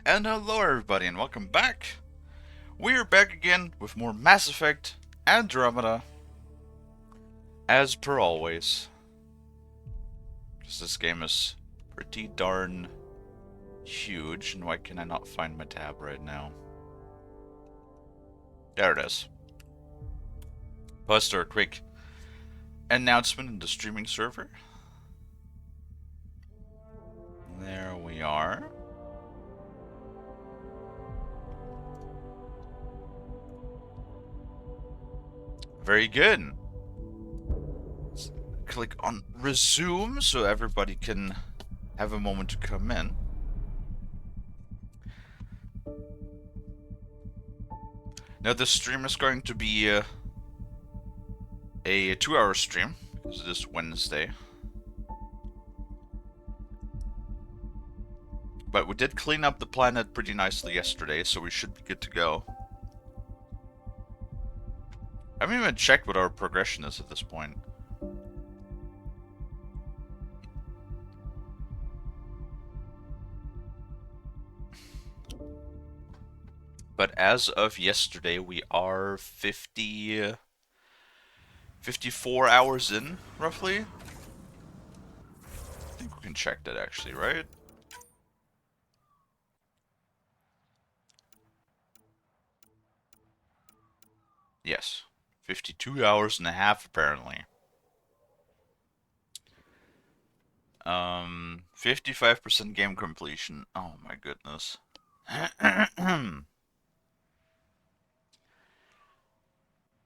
And hello everybody and welcome back. We're back again with more Mass Effect Andromeda, as per always. Because this game is pretty darn huge, and why can I not find my tab right now? There it is. Post a quick announcement in the streaming server. There we are. Very good. Let's click on resume so everybody can have a moment to come in. Now this stream is going to be a 2-hour stream, because it is Wednesday. But we did clean up the planet pretty nicely yesterday, so we should be good to go. I haven't even checked what our progression is at this point. But as of yesterday, we are 54 hours in, roughly. I think we can check that actually, right? Yes. 52 hours and a half, apparently. 55% game completion. Oh my goodness.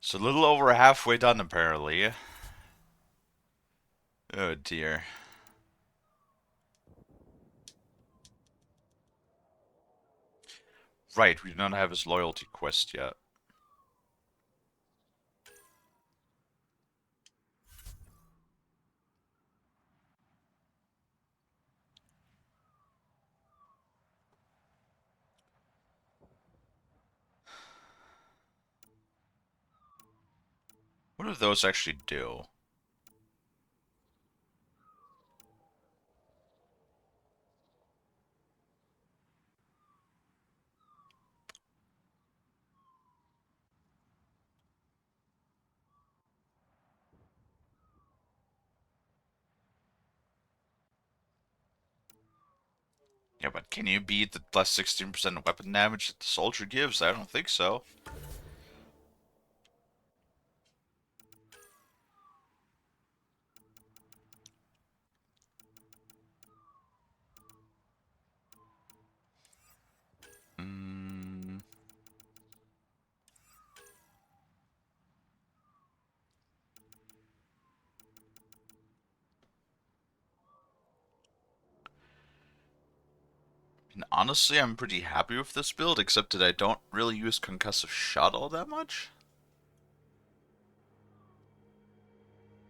So a little over halfway done, apparently. Oh dear. Right, we do not have his loyalty quest yet. What do those actually do? Yeah, but can you beat the plus 16% weapon damage that the soldier gives? I don't think so. Mm. And honestly, I'm pretty happy with this build, except that I don't really use concussive shot all that much.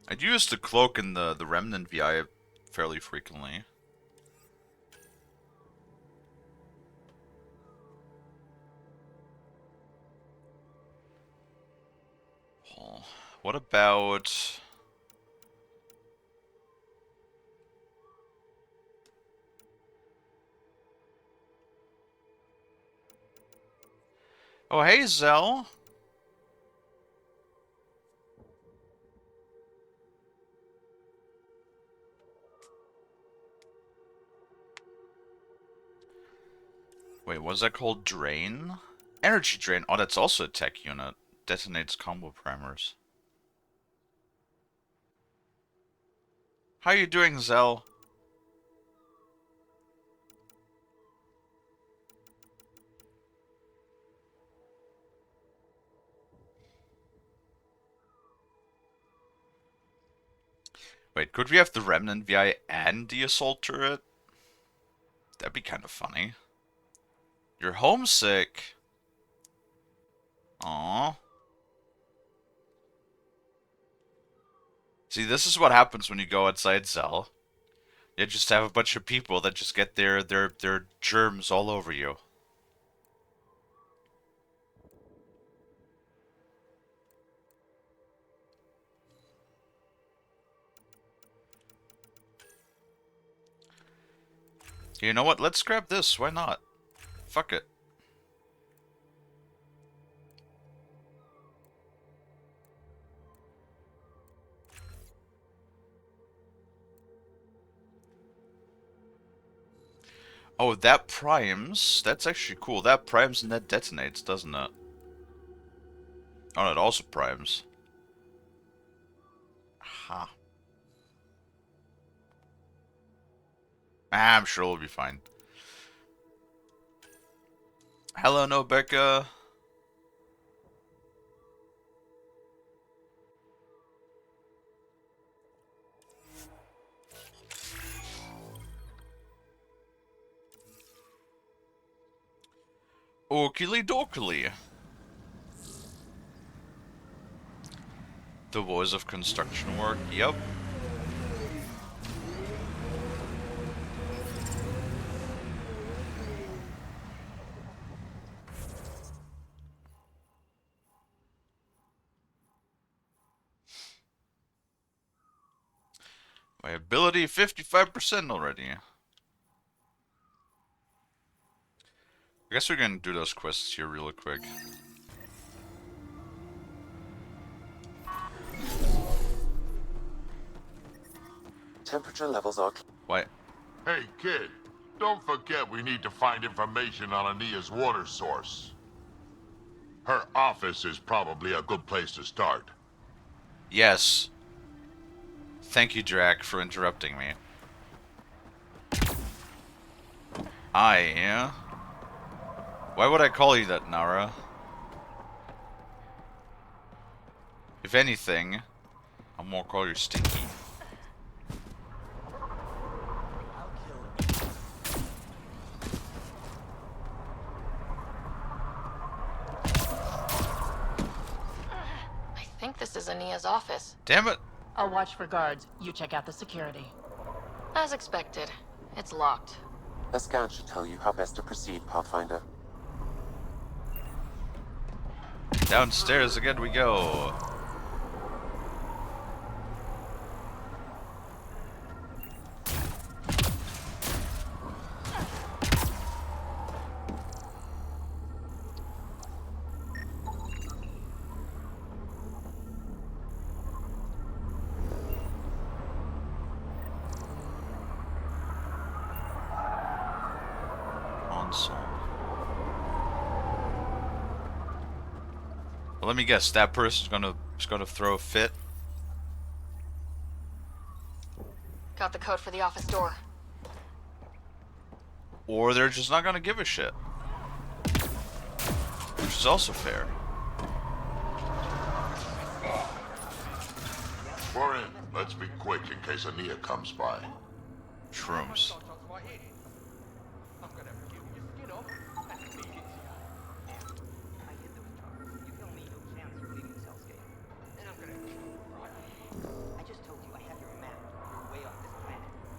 I do use the cloak and the remnant VI fairly frequently. Oh, what about... Oh, hey, Zell. Wait, what's that called? Drain? Energy Drain. Oh, that's also a tech unit. Detonates combo primers. How you doing, Zell? Wait, could we have the Remnant VI and the Assault Turret? That'd be kind of funny. You're homesick. Aww. See, this is what happens when you go outside Zell. You just have a bunch of people that just get their germs all over you. You know what? Let's grab this. Why not? Fuck it. Oh, that primes. That's actually cool. That primes and that detonates, doesn't it? Oh, it also primes. Ha. I'm sure it'll be fine. Hello, no Becca. Okily dokily. The boys of construction work. Yep. My ability 55% already. I guess we're gonna do those quests here real quick. Temperature levels are... What? Hey, kid. Don't forget we need to find information on Ania's water source. Her office is probably a good place to start. Yes. Thank you, Drac, for interrupting me. Yeah. Why would I call you that, Nara? If anything, I'm gonna call you Stinky. I think this is Ania's office. Damn it! I'll watch for guards. You check out the security. As expected. It's locked. A scan should tell you how best to proceed, Pathfinder. Downstairs again we go. Well, let me guess. That person's gonna throw a fit. Got the code for the office door. Or they're just not gonna give a shit. Which is also fair. We're in. Let's be quick in case Ania comes by. Shrooms.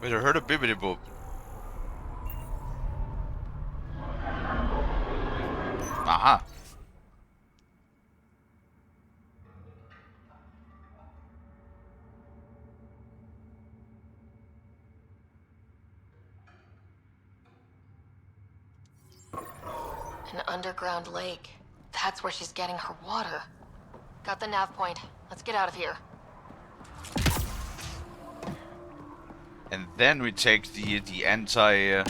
Wait, I heard a bibbidi boop. Aha. An underground lake. That's where she's getting her water. Got the nav point. Let's get out of here. And then we take the anti...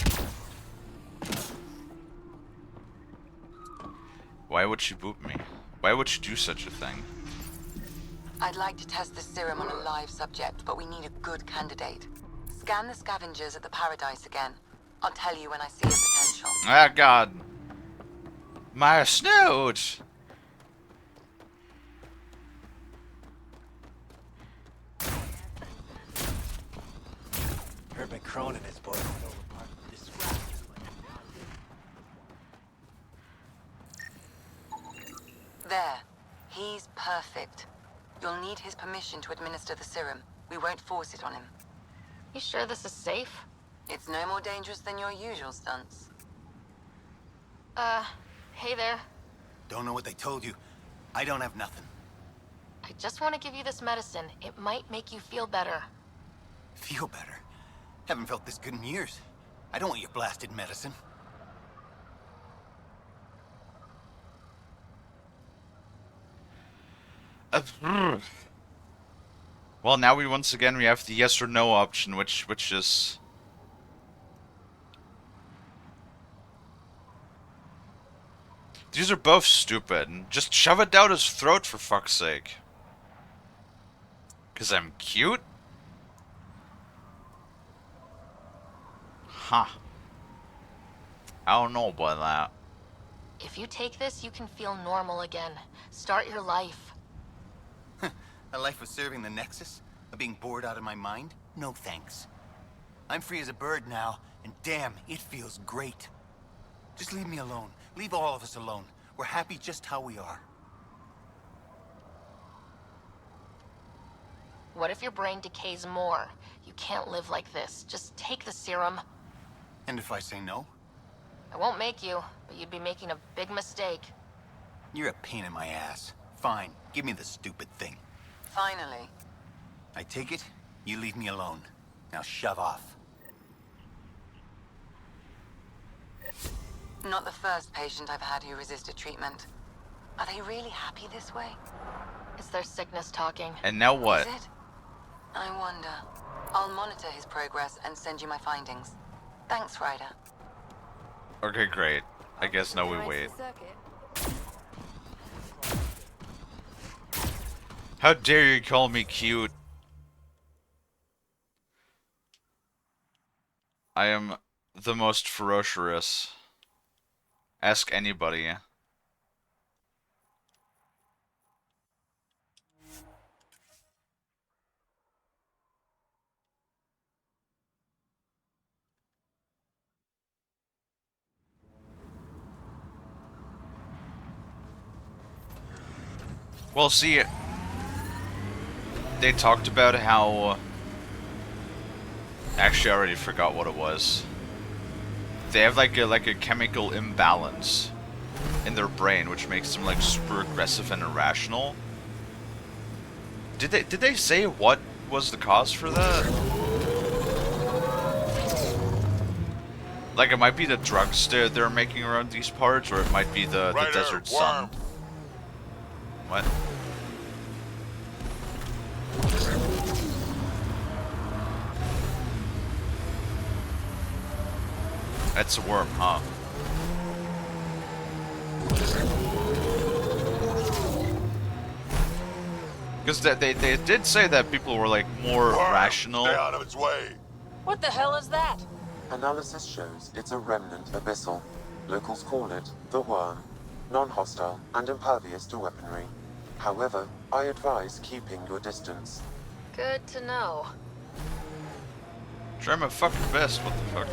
Why would she boot me? Why would she do such a thing? I'd like to test the serum on a live subject, but we need a good candidate. Scan the scavengers at the Paradise again. I'll tell you when I see a potential. Ah, God. My snoot! Herman Cronin is boiling over part of this scrap. There. He's perfect. You'll need his permission to administer the serum. We won't force it on him. You sure this is safe? It's no more dangerous than your usual stunts. Hey there. Don't know what they told you. I don't have nothing. I just want to give you this medicine. It might make you feel better. Feel better. Haven't felt this good in years. I don't want your blasted medicine. Well, now we once again we have the yes or no option, which is these are both stupid. Just shove it down his throat for fuck's sake. 'Cause I'm cute? Huh. I don't know about that. If you take this, you can feel normal again. Start your life. A life of serving the Nexus? Of being bored out of my mind? No thanks. I'm free as a bird now, and damn, it feels great. Just leave me alone. Leave all of us alone. We're happy just how we are. What if your brain decays more? You can't live like this. Just take the serum. And if I say no? I won't make you, but you'd be making a big mistake. You're a pain in my ass. Fine, give me the stupid thing. Finally. I take it, you leave me alone. Now shove off. Not the first patient I've had who resisted treatment. Are they really happy this way? It's their sickness talking. And now what? Is it? I wonder. I'll monitor his progress and send you my findings. Thanks, Ryder. Okay, great. I guess now we wait. How dare you call me cute? I am the most ferocious. Ask anybody. Well, see, they talked about how... Actually, I already forgot what it was. They have like a chemical imbalance in their brain, which makes them like super aggressive and irrational. Did they say what was the cause for that? Like, it might be the drugs they're making around these parts, or it might be the desert sun. What? That's a worm, huh? Because they did say that people were like more rational. Stay out of its way. What the hell is that? Analysis shows it's a remnant abyssal. Locals call it the Worm. Non-hostile and impervious to weaponry. However, I advise keeping your distance. Good to know. Try my fucking best, what the fuck?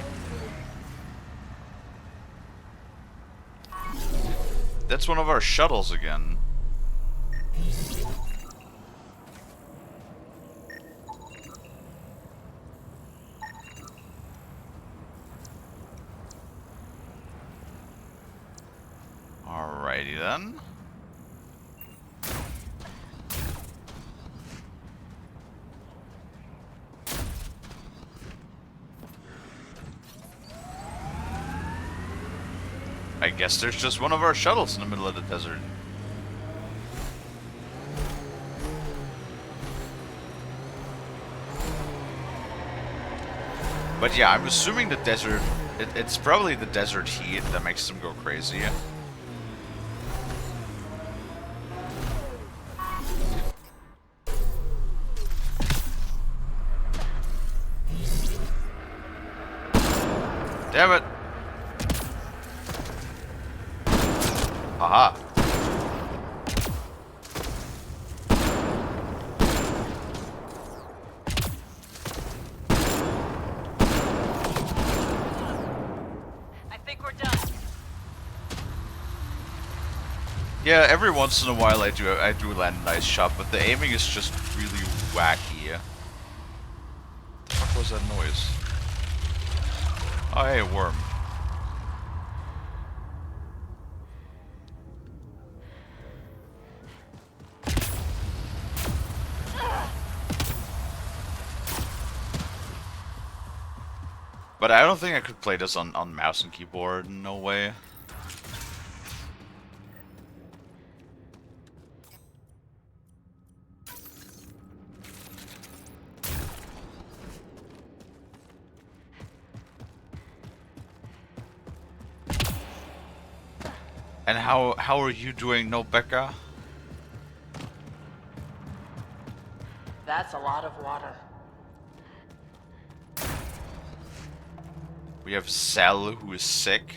That's one of our shuttles again. Alrighty then. I guess there's just one of our shuttles in the middle of the desert. But yeah, I'm assuming the desert... It's probably the desert heat that makes them go crazy. Damn it! Aha! I think we're done. Yeah, every once in a while I do land a nice shot, but the aiming is just really wacky. What the fuck was that noise? Oh hey, worm. But I don't think I could play this on mouse and keyboard, no way. And how are you doing, no Becca? That's a lot of water. We have Sal, who is sick.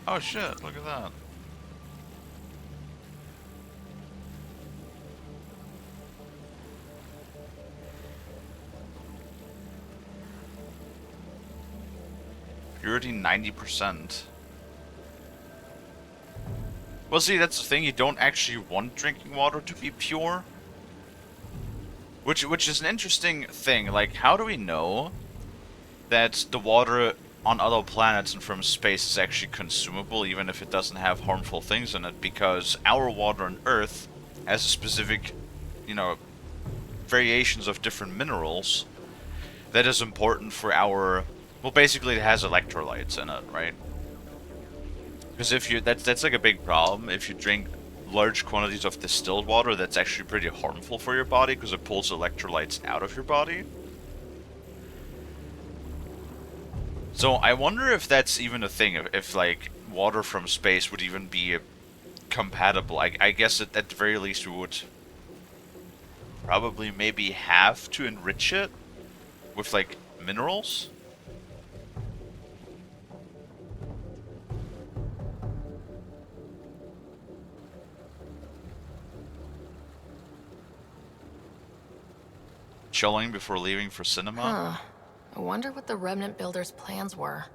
Oh shit, look at that. Purity 90%. Well, see, that's the thing. You don't actually want drinking water to be pure. Which is an interesting thing. Like, how do we know that the water on other planets and from space is actually consumable, even if it doesn't have harmful things in it? Because our water on Earth has a specific, you know, variations of different minerals that is important for our... Well, basically it has electrolytes in it, right? Because if you... That's like a big problem. If you drink large quantities of distilled water, that's actually pretty harmful for your body because it pulls electrolytes out of your body. So I wonder if that's even a thing, if like water from space would even be compatible. I guess at the very least we would probably maybe have to enrich it with like minerals. Chilling before leaving for cinema. Huh. I wonder what the Remnant Builders' plans were.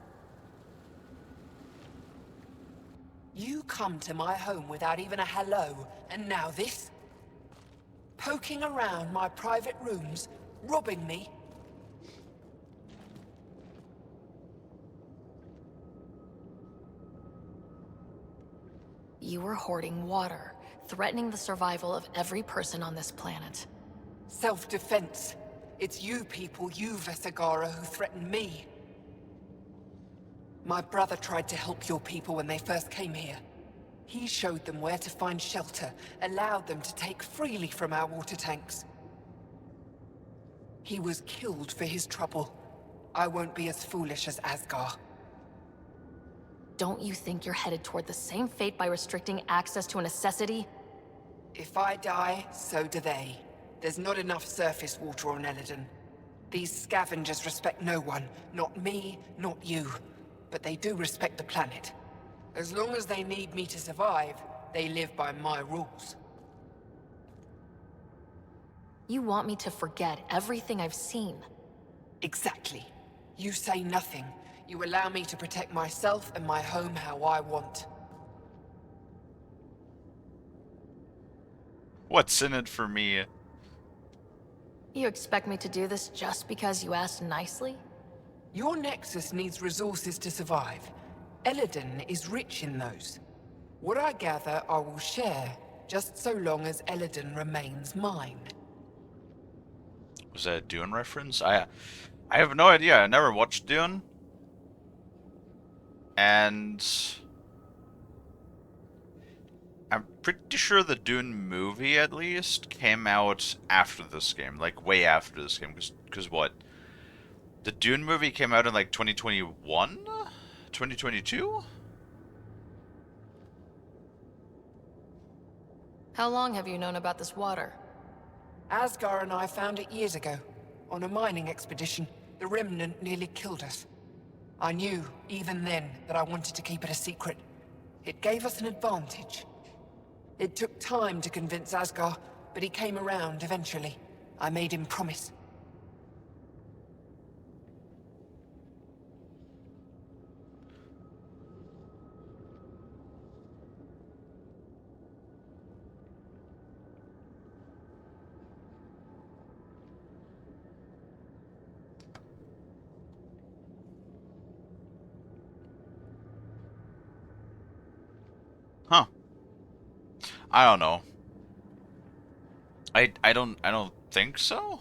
You come to my home without even a hello, and now this? Poking around my private rooms, robbing me? You were hoarding water, threatening the survival of every person on this planet. Self-defense. It's you people, you Vesagara, who threatened me. My brother tried to help your people when they first came here. He showed them where to find shelter, allowed them to take freely from our water tanks. He was killed for his trouble. I won't be as foolish as Asgar. Don't you think you're headed toward the same fate by restricting access to a necessity? If I die, so do they. There's not enough surface water on Eladon. These scavengers respect no one. Not me, not you. But they do respect the planet. As long as they need me to survive, they live by my rules. You want me to forget everything I've seen? Exactly. You say nothing. You allow me to protect myself and my home how I want. What's in it for me? You expect me to do this just because you asked nicely? Your Nexus needs resources to survive. Eladon is rich in those. What I gather, I will share, just so long as Eladon remains mine. Was that a Dune reference? I have no idea. I never watched Dune. And I'm pretty sure the Dune movie, at least, came out after this game. Like, way after this game. Because what? The Dune movie came out in, like, 2021? 2022? How long have you known about this water? Asgar and I found it years ago. On a mining expedition, the Remnant nearly killed us. I knew, even then, that I wanted to keep it a secret. It gave us an advantage. It took time to convince Asgar, but he came around eventually. I made him promise. Huh. I don't know. I don't think so.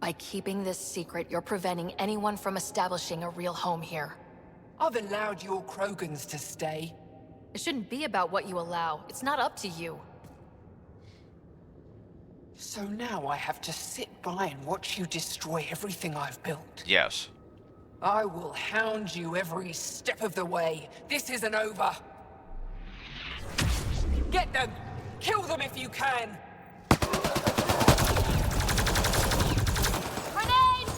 By keeping this secret, you're preventing anyone from establishing a real home here. I've allowed your Krogans to stay. It shouldn't be about what you allow. It's not up to you. So now I have to sit by and watch you destroy everything I've built. Yes. I will hound you every step of the way. This isn't over. Get them! Kill them if you can! Grenade!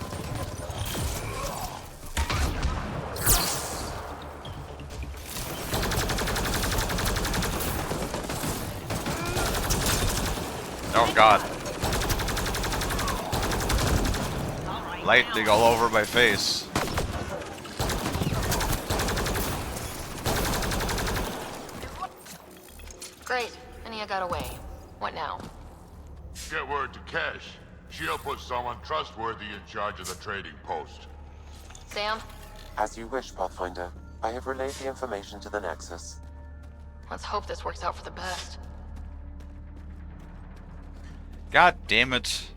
Oh god. Lightning all over my face. Great. Ania got away. What now? Get word to Cash. She'll put someone trustworthy in charge of the trading post. Sam? As you wish, Pathfinder. I have relayed the information to the Nexus. Let's hope this works out for the best. God damn it.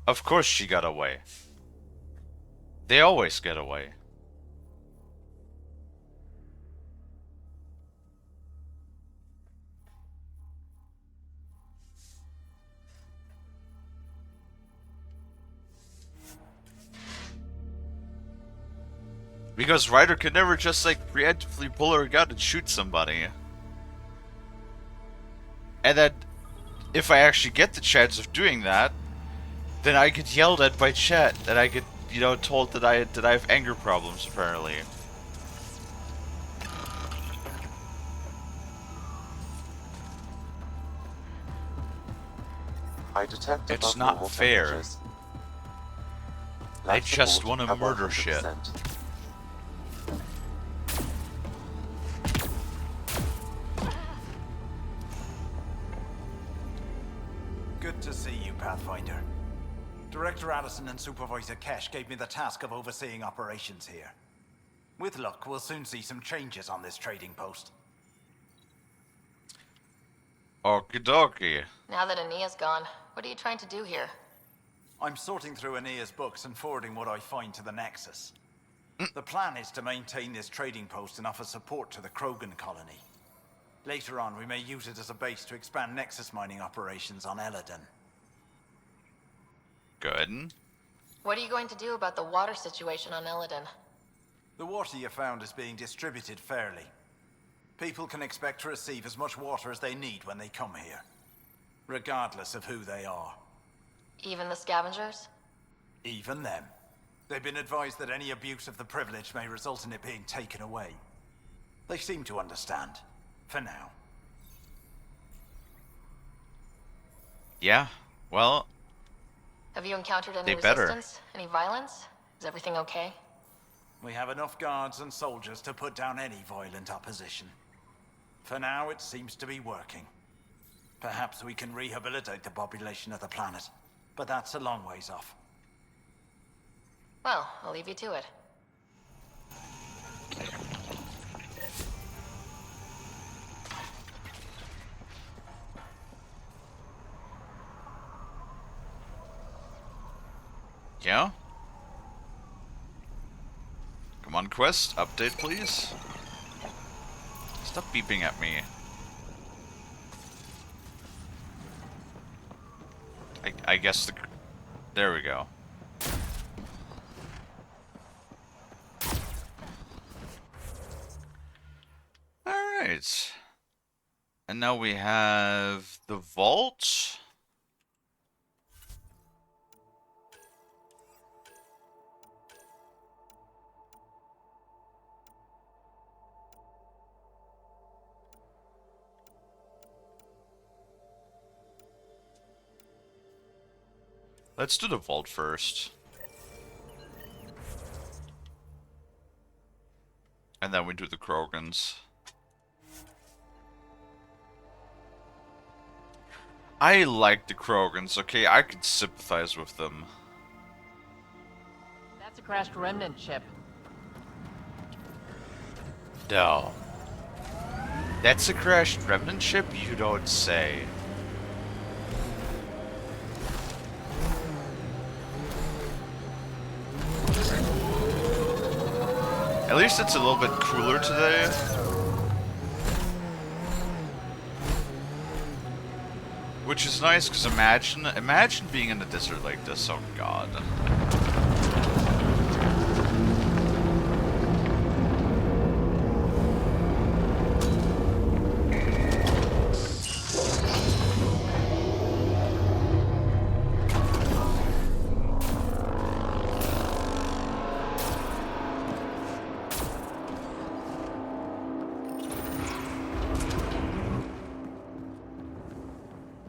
Of course she got away. They always get away. Because Ryder could never just like preemptively pull her gun and shoot somebody. And then, if I actually get the chance of doing that, then I get yelled at by chat, and I get, you know, told that I have anger problems apparently. I detect It's above not normal fair. temperatures. I Life just support want to above murder shit. 100%. Good to see you, Pathfinder. Director Addison and Supervisor Kesh gave me the task of overseeing operations here. With luck, we'll soon see some changes on this trading post. Okie dokie. Now that Ania's gone, what are you trying to do here? I'm sorting through Aenea's books and forwarding what I find to the Nexus. The plan is to maintain this trading post and offer support to the Krogan colony. Later on, we may use it as a base to expand Nexus mining operations on Eladon. Good. What are you going to do about the water situation on Eladon? The water you found is being distributed fairly. People can expect to receive as much water as they need when they come here, regardless of who they are. Even the scavengers? Even them. They've been advised that any abuse of the privilege may result in it being taken away. They seem to understand. For now. Yeah, well, Have you encountered any They better. resistance? Any violence? Is everything okay? We have enough guards and soldiers to put down any violent opposition. For now, it seems to be working. Perhaps we can rehabilitate the population of the planet, but that's a long ways off. Well, I'll leave you to it. yeah. Come on, quest. Update, please. Stop beeping at me. I guess the... There we go. Alright. And now we have the vault. Let's do the vault first. And then we do the Krogans. I like the Krogans, okay? I can sympathize with them. That's a crashed remnant ship. No. That's a crashed remnant ship? You don't say. At least it's a little bit cooler today. Which is nice, because imagine being in a desert like this, oh god.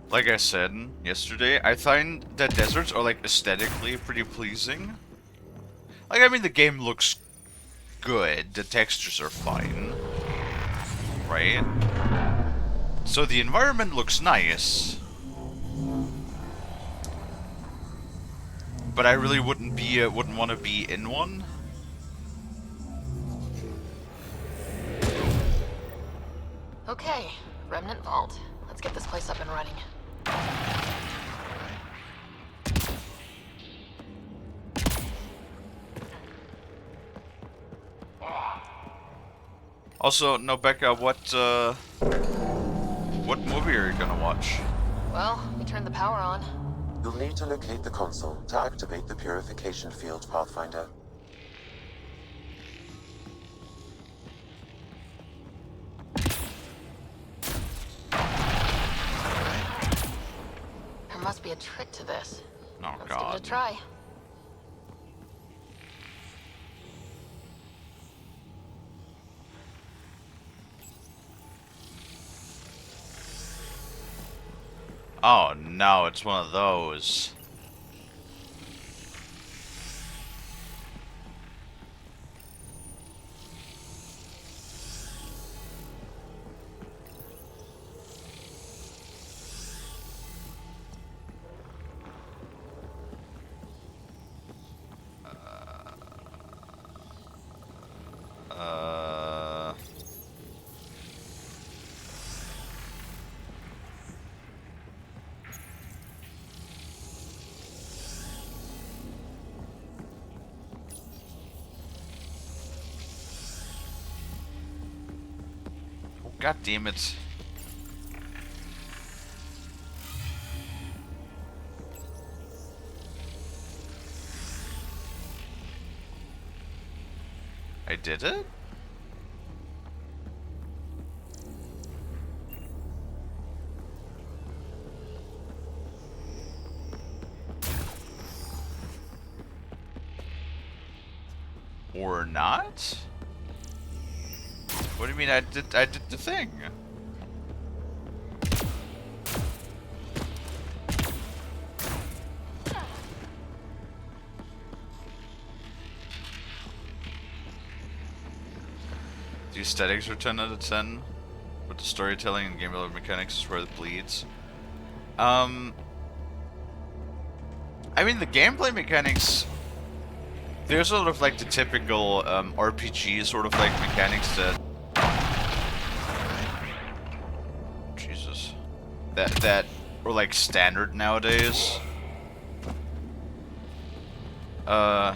Like I said yesterday, I find that deserts are like aesthetically pretty pleasing. Like, I mean, the game looks good, the textures are fine, right? So the environment looks nice, but I really wouldn't want to be in one. Okay, Remnant Vault. Let's get this place up and running. Also, no, Becca, what movie are you gonna watch? Well, we turned the power on. You'll need to locate the console to activate the purification field, Pathfinder. There must be a trick to this. Oh Let's god. give it a try. Oh no, it's one of those. Oh, god damn it. I did it? Or not? What do you mean I did the thing? The aesthetics are 10 out of 10, but the storytelling and gameplay mechanics is where it bleeds. I mean, the gameplay mechanics, they're sort of like the typical RPG sort of like mechanics that... Jesus. That are like standard nowadays. I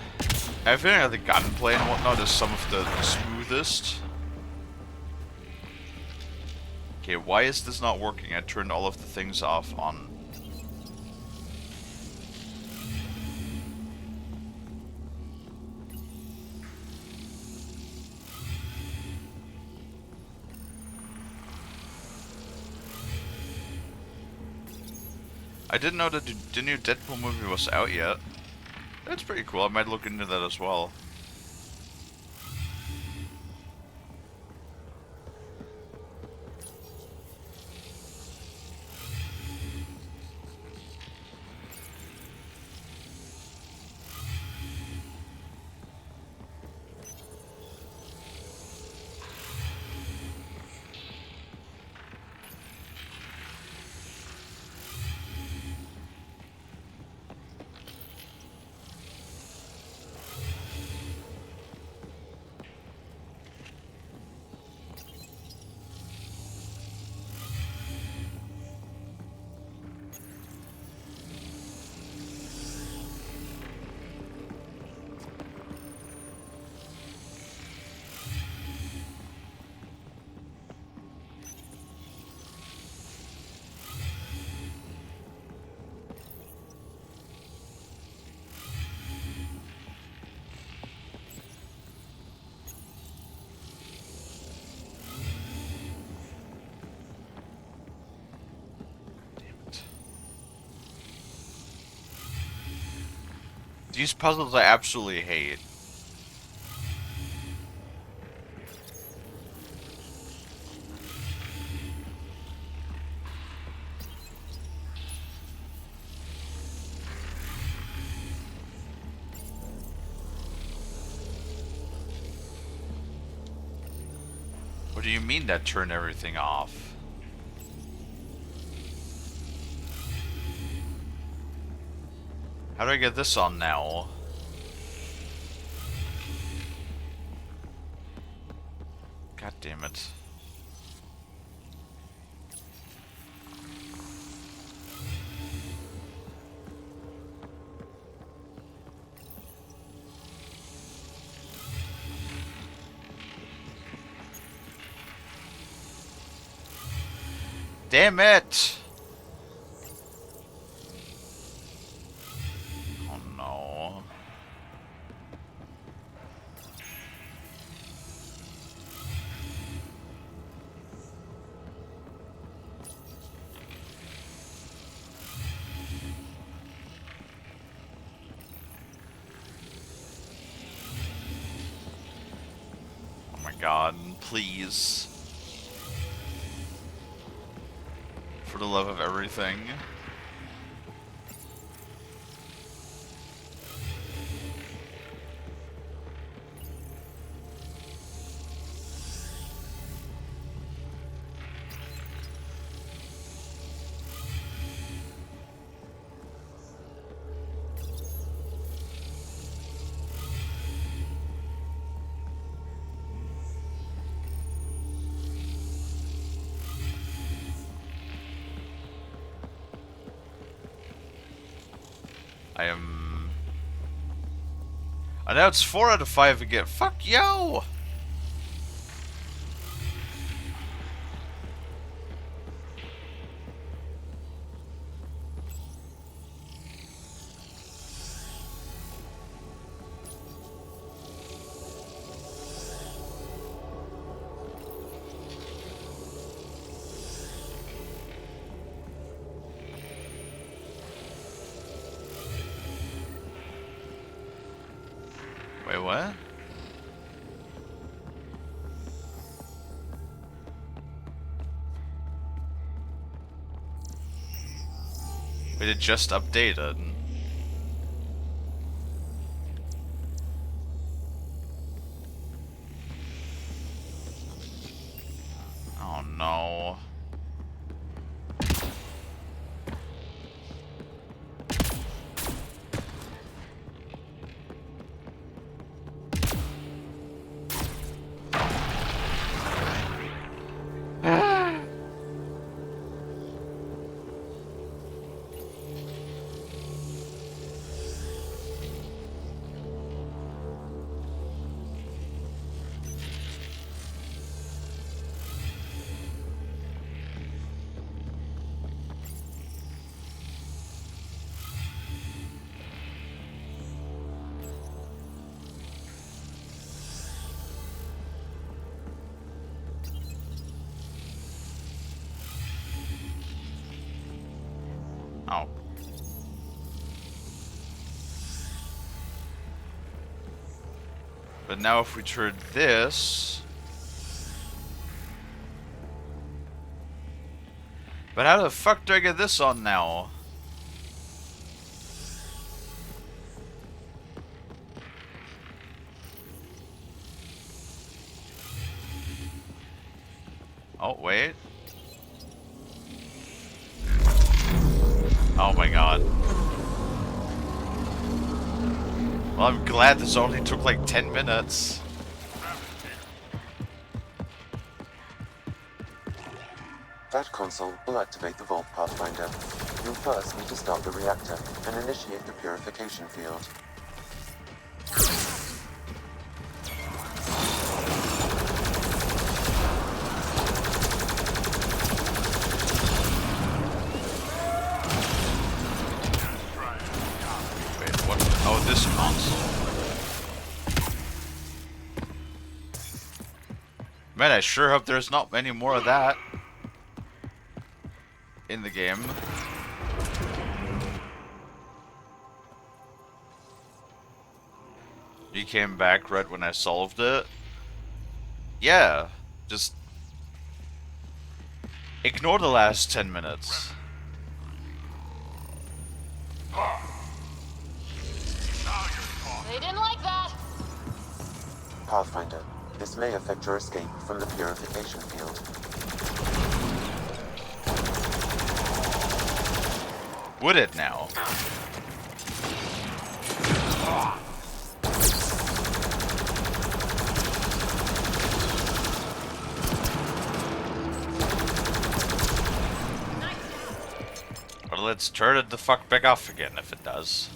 feel like the gunplay and whatnot is some of the smoothest. Okay, why is this not working? I turned all of the things off on... I didn't know that the new Deadpool movie was out yet. That's pretty cool. I might look into that as well. These puzzles I absolutely hate. What do you mean that turn everything off? How do I get this on now? God damn it. Damn it! Oh no. Oh my god, please. For the love of everything. I know it's 4 out of 5 again. Fuck yo! Wait, what? Wait, it just updated. Oh no. Oh. But now if we turn this... But how the fuck do I get this on now? Oh, wait. Oh my god. Well, I'm glad this only took like 10 minutes. That console will activate the Vault Pathfinder. You'll first need to start the reactor and initiate the purification field. Wait, what? Oh, this console. Man, I sure hope there's not many more of that in the game. You came back right when I solved it. Yeah, just ignore the last 10 minutes. They didn't like that. Pathfinder, this may affect your escape from the purification field. Would it now? Well, let's turn it the fuck back off again if it does.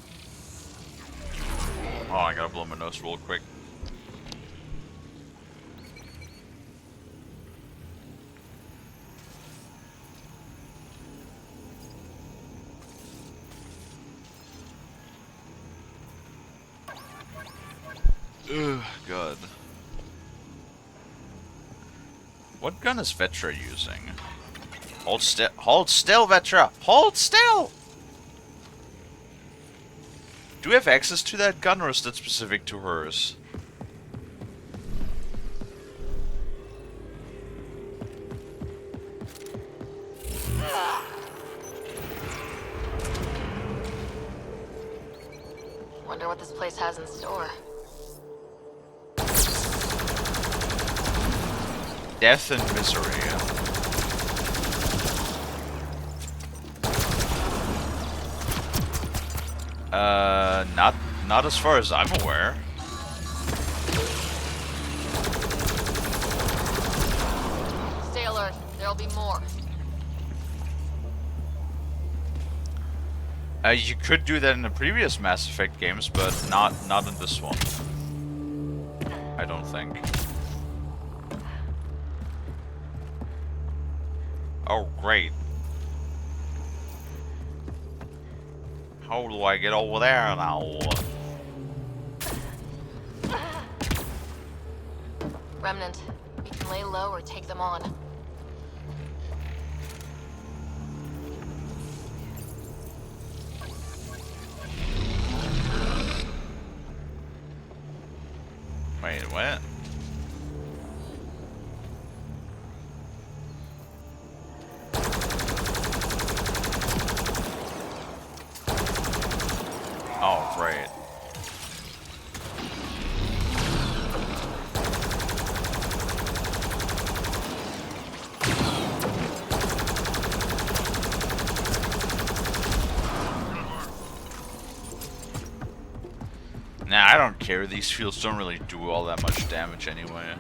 Oh, I gotta blow my nose real quick. Ugh, God. What gun is Vetra using? Hold still, Vetra! Hold still! Do we have access to that gun, or is that specific to hers? Wonder what this place has in store. Death and misery. Not as far as I'm aware. Stay alert. There'll be more. You could do that in the previous Mass Effect games, but not in this one. I don't think. Oh, great. How do I get over there now? Remnant, we can lay low or take them on. Wait, what? Oh, great. Nah, I don't care. These fields don't really do all that much damage anyway.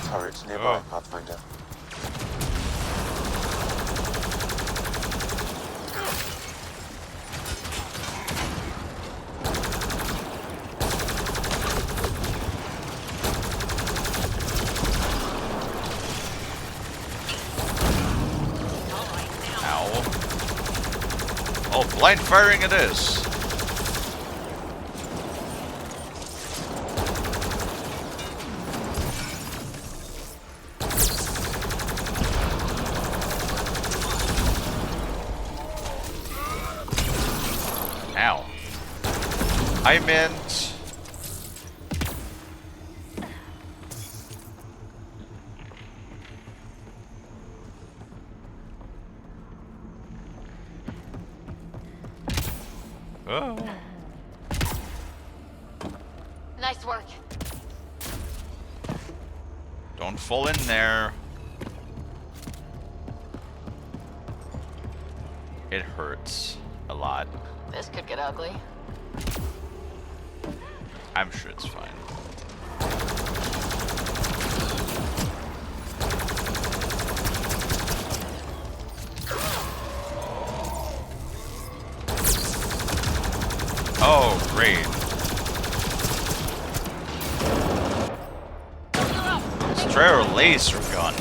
Turret nearby, Pathfinder. Oh, blind firing it is. Ow. I meant... Oh. Nice work. Don't fall in there. It hurts a lot. This could get ugly. I'm sure it's fine. Oh, great. Let's try our laser gun.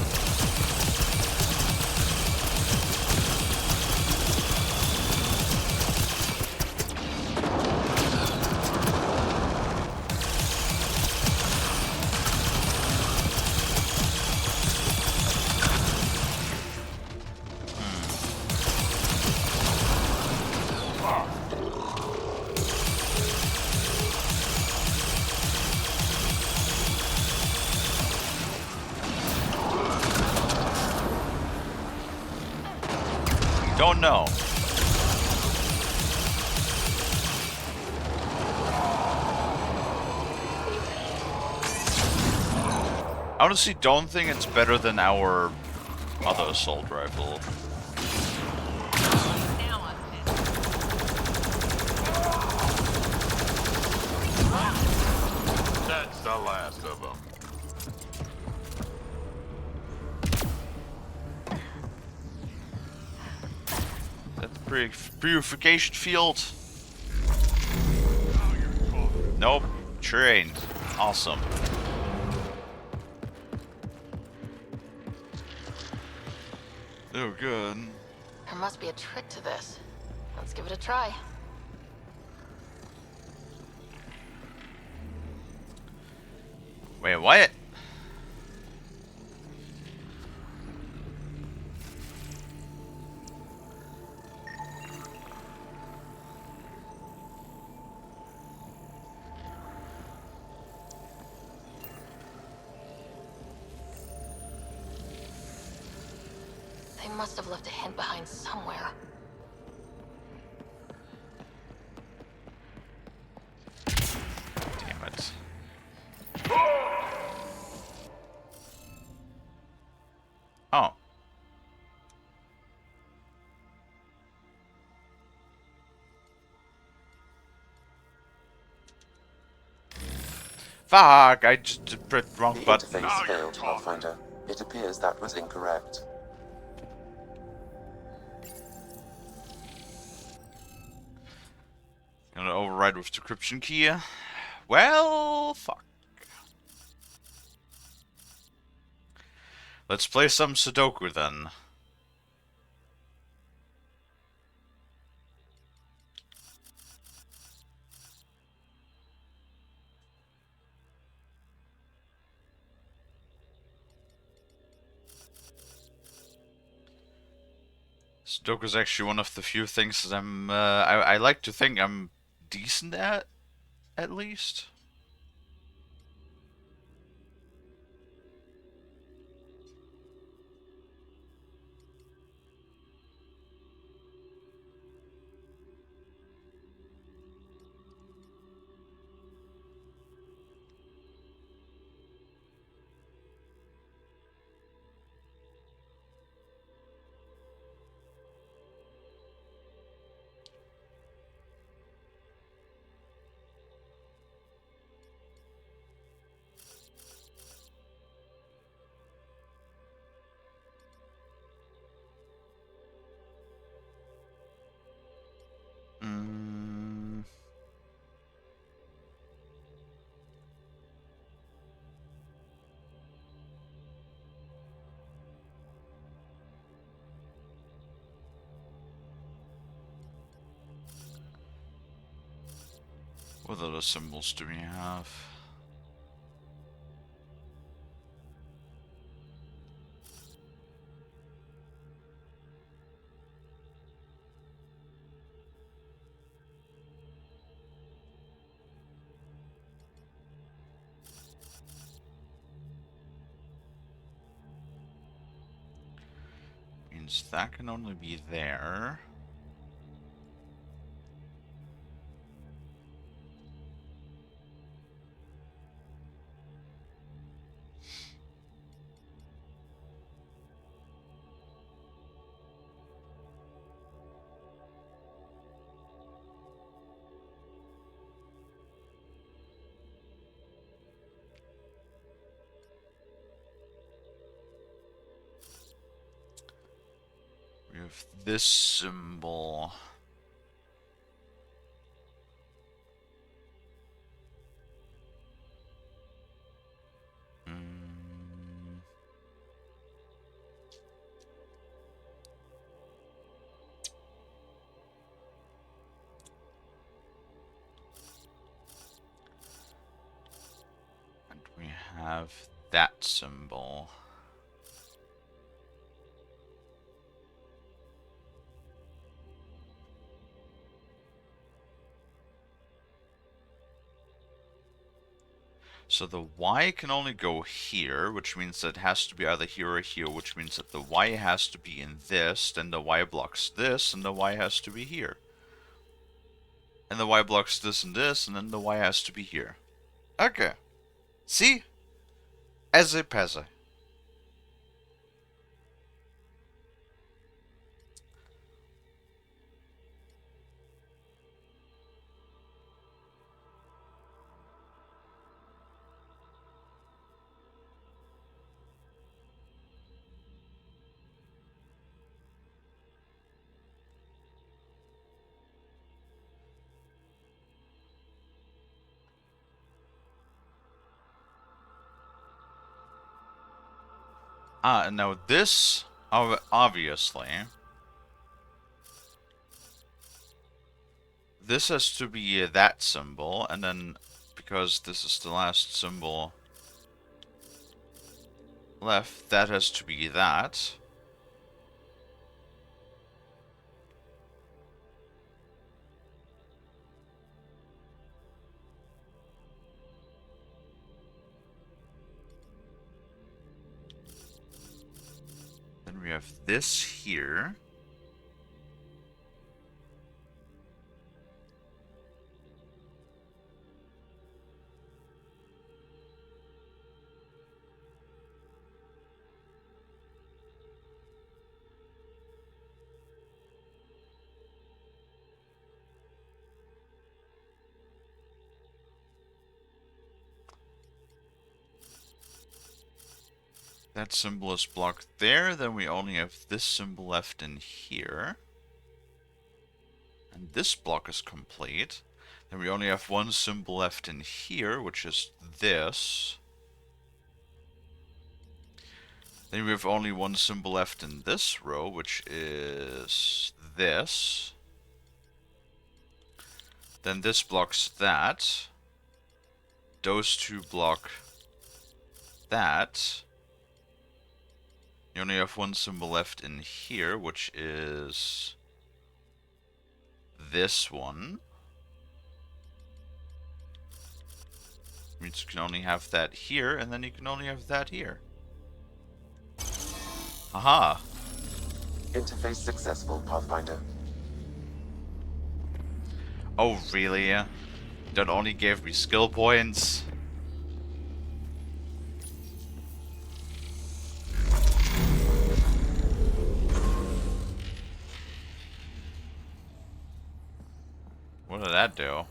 Don't know. I honestly don't think it's better than our other assault rifle. That's the last of them. That purification field. Nope, sure ain't. Awesome. Oh, good. There must be a trick to this. Let's give it a try. Wait, what? They must have left a hint behind somewhere. Damn it. Oh. Fuck, I just pressed wrong The button. interface failed, Pathfinder. It appears that was incorrect. Gonna override with decryption key. Well, fuck. Let's play some Sudoku then. Sudoku is actually one of the few things that I like to think I'm decent at least. Mm. What other symbols do we have? Means that can only be there. We have this symbol. Mm. And we have that symbol. So the Y can only go here, which means that it has to be either here or here, which means that the Y has to be in this, then the Y blocks this, and the Y has to be here. And the Y blocks this and this, and then the Y has to be here. Okay. See? Easy peasy. And now this, obviously, this has to be that symbol, and then, because this is the last symbol left, that has to be that. Then we have this here. That symbol is blocked there, then we only have this symbol left in here. And this block is complete. Then we only have one symbol left in here, which is this. Then we have only one symbol left in this row, which is this. Then this blocks that. Those two block that. You only have one symbol left in here, which is this one. Means you can only have that here, and then you can only have that here. Aha! Interface successful, Pathfinder. Oh, really? That only gave me skill points? What did that do?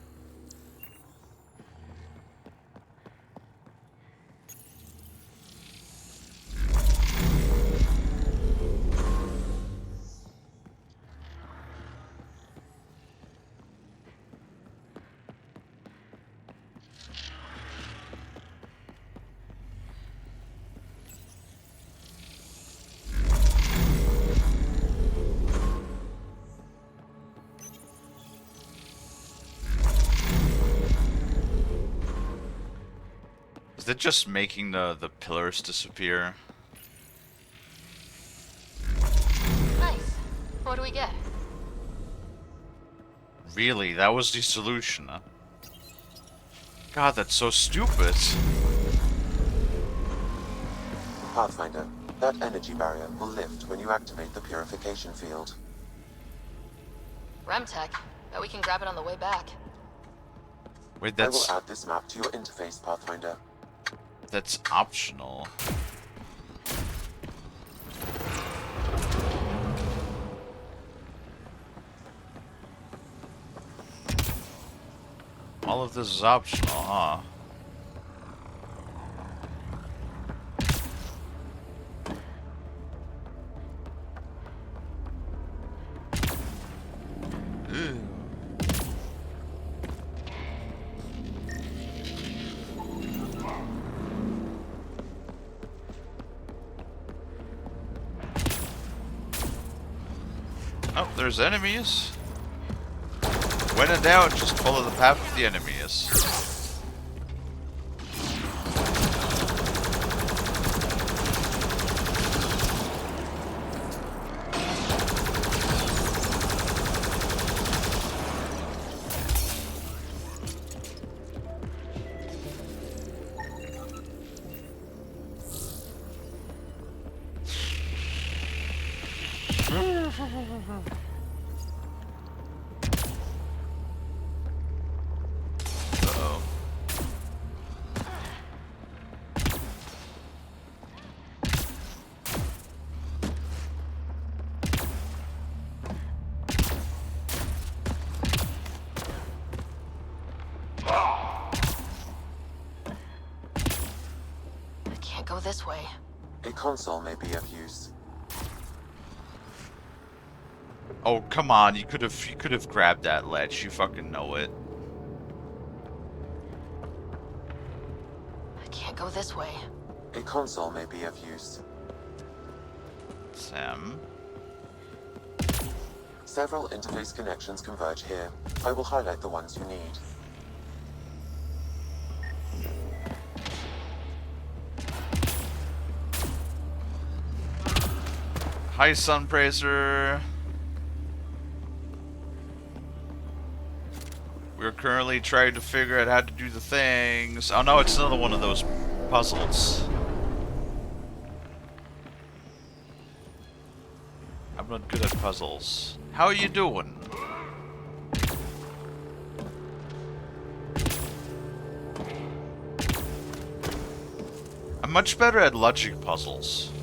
Is it just making the pillars disappear? Nice. What do we get? Really? That was the solution, huh? God, that's so stupid. Pathfinder, that energy barrier will lift when you activate the purification field. Remtech. Bet we can grab it on the way back. Wait, I will that's add this map to your interface, Pathfinder. optional. All of this is optional, huh? Ew. Oh, there's enemies. When in doubt, just follow the path of the enemies. go this way. A console may be of use. Oh, come on. You could have grabbed that ledge. You fucking know it. I can't go this way. A console may be of use. Sam. Several interface connections converge here. I will highlight the ones you need. Hi, Sunpraiser. We're currently trying to figure out how to do the things. Oh no, it's another one of those puzzles. I'm not good at puzzles. How are you doing? I'm much better at logic puzzles.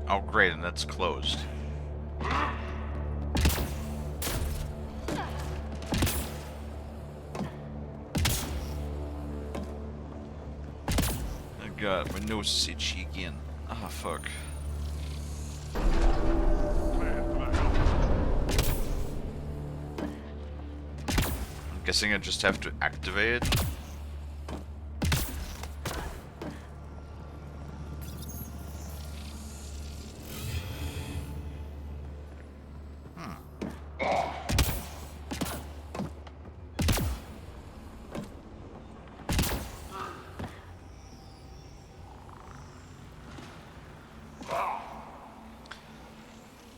Oh great, and that's closed. Oh god, my nose is itchy again. Ah, fuck. I'm guessing I just have to activate it.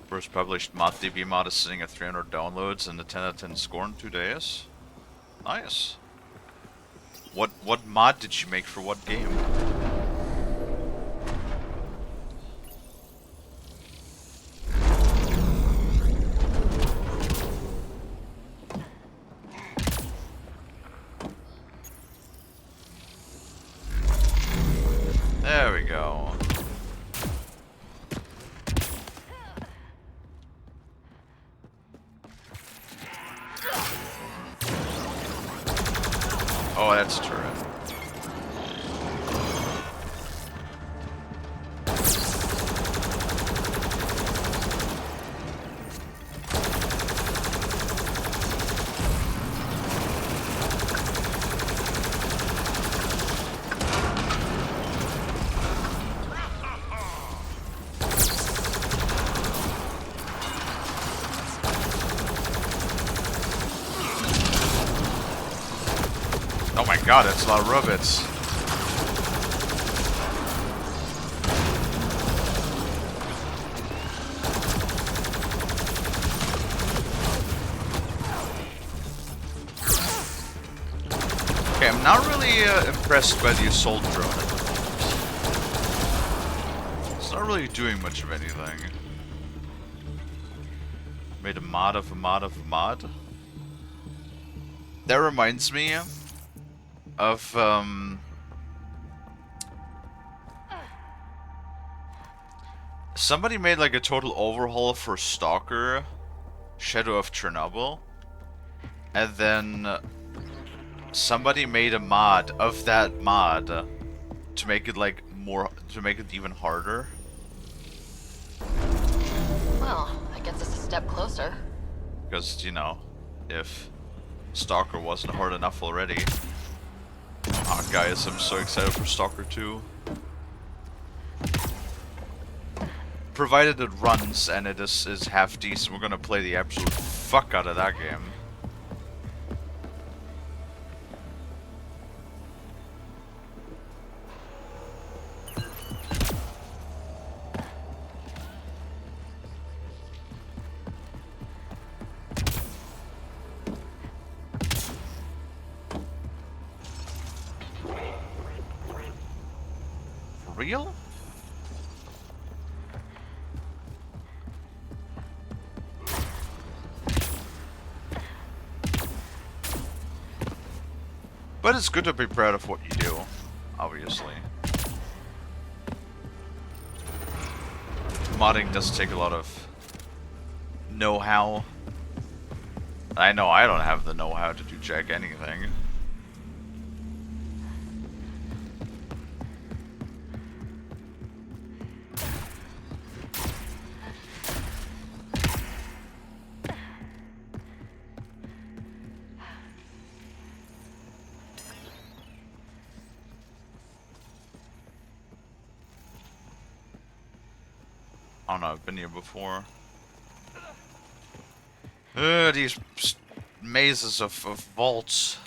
First published ModDB mod is sitting at 300 downloads and a 10 out of 10 score in 2 days. Nice. What mod did you make for what game? There we go. Oh, that's a turret. Oh my god, that's a lot of robots. Okay, I'm not really impressed by the assault drone at the moment. It's not really doing much of anything. Made a mod of a mod of a mod. That reminds me of somebody made like a total overhaul for Stalker Shadow of Chernobyl, and then somebody made a mod of that mod to make it like to make it even harder. Well, that gets us a step closer. Because, you know, if Stalker wasn't hard enough already. Oh, guys, I'm so excited for Stalker 2. Provided it runs and it is half decent, we're gonna play the absolute fuck out of that game. Real? But it's good to be proud of what you do, obviously. Modding does take a lot of know-how. I know I don't have the know-how to do jack anything. I don't know, I've been here before. These mazes of vaults.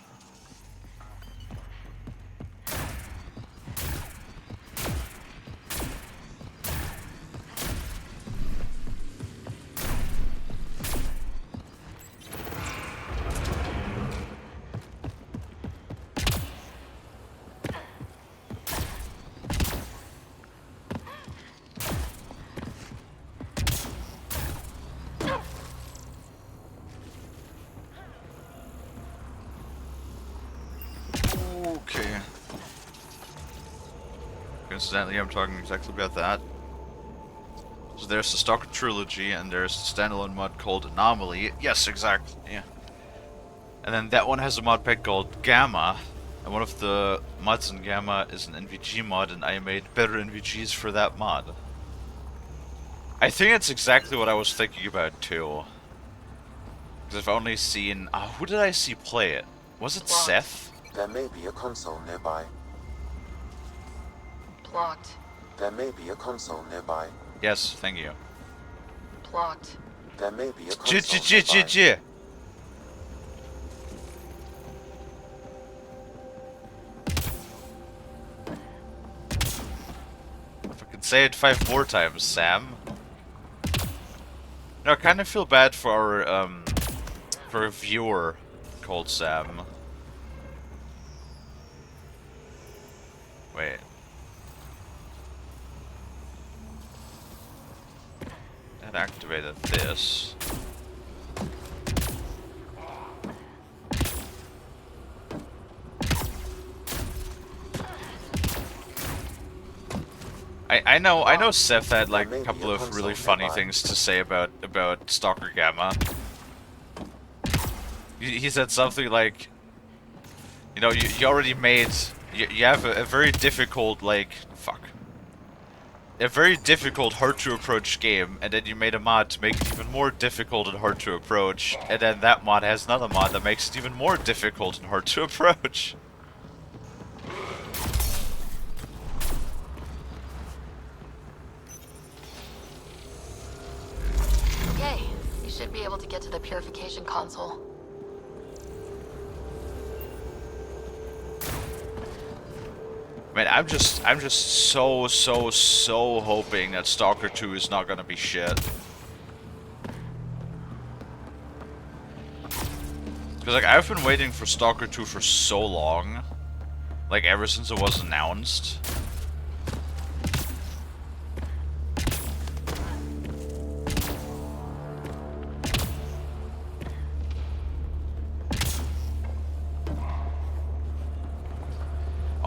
Okay. Incidentally, I'm talking exactly about that. So there's the Stalker Trilogy, and there's the standalone mod called Anomaly. Yes, exactly. Yeah. And then that one has a mod pack called Gamma, and one of the mods in Gamma is an NVG mod, and I made better NVGs for that mod. I think it's exactly what I was thinking about too. Because I've only seen... who did I see play it? Was it Seth? There may be a console nearby. Blocked. There may be a console nearby. Yes, thank you. Blocked. There may be a console nearby. Fucking say it 5 more times, Sam. No, I kind of feel bad for our, for a viewer called Sam. Wait. That activated this. I know Seth had like a couple of really funny things to say about Stalker Gamma. He said something like, you know, you already made, you have a very difficult, like, a very difficult, hard to approach game, and then you made a mod to make it even more difficult and hard to approach, and then that mod has another mod that makes it even more difficult and hard to approach. Okay, you should be able to get to the purification console. Man, I'm just so hoping that Stalker 2 is not gonna be shit. Because, like, I've been waiting for Stalker 2 for so long. Like, ever since it was announced.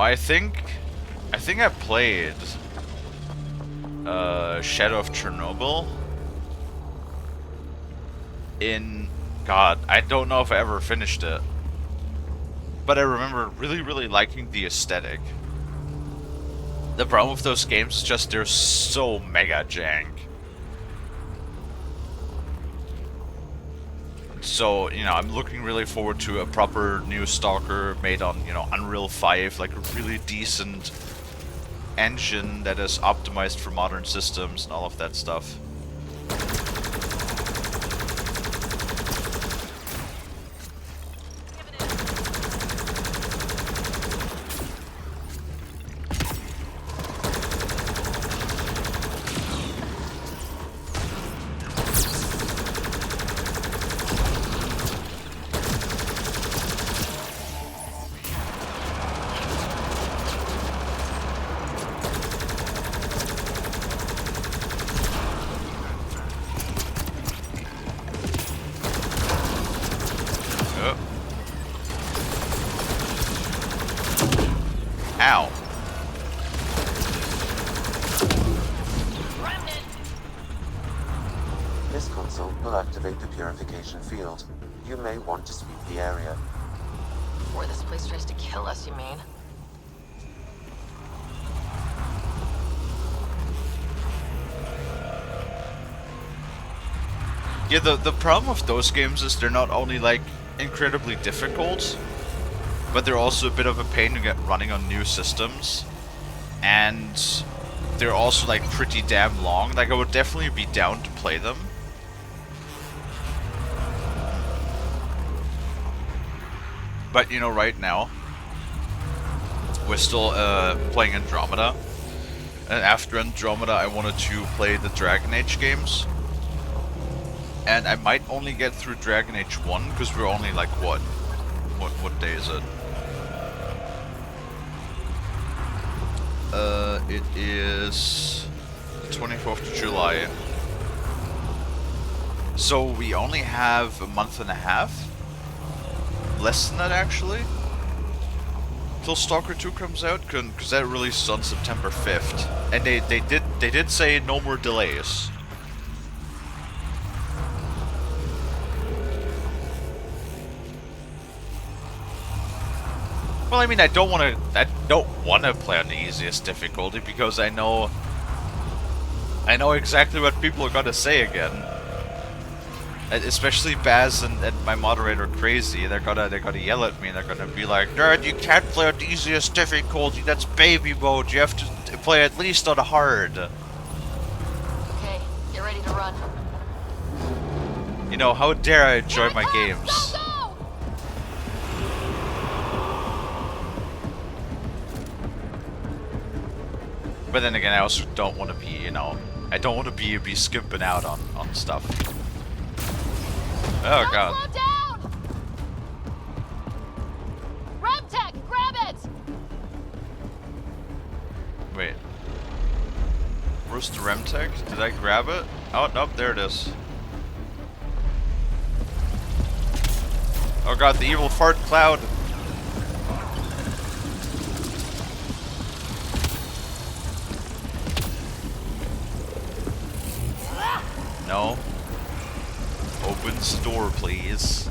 I think I played Shadow of Chernobyl in, God, I don't know if I ever finished it, but I remember really liking the aesthetic. The problem with those games is just they're so mega jank. So, you know, I'm looking really forward to a proper new Stalker made on, you know, Unreal 5, like a really decent engine that is optimized for modern systems and all of that stuff. Ow. This console will activate the purification field. you may want to sweep the area. Before this place tries to kill us, you mean? Yeah, the problem with those games is they're not only like incredibly difficult, but they're also a bit of a pain to get running on new systems, and they're also like pretty damn long. Like I would definitely be down to play them. But you know, right now we're still playing Andromeda, and after Andromeda I wanted to play the Dragon Age games. And I might only get through Dragon Age 1, because we're only like, what day is it? It is the 24th of July. So we only have a month and a half? Less than that, actually? Till Stalker 2 comes out, because that released on September 5th. And they did say no more delays. Well, I mean, I don't want to play on the easiest difficulty because I know exactly what people are gonna say again. Especially Baz and my moderator Crazy, they're gonna yell at me. They're gonna be like, "Nerd, you can't play on the easiest difficulty. That's baby mode. You have to play at least on hard." Okay, get ready to run. You know, how dare I enjoy my games? Go, go! But then again, I also don't want to be, you know, I don't want to be skipping out on stuff. Oh god. Slow down! Remtech, grab it! Wait. Where's the Remtech? Did I grab it? Oh, nope, there it is. Oh god, the evil fart cloud. No. Opens the door, please.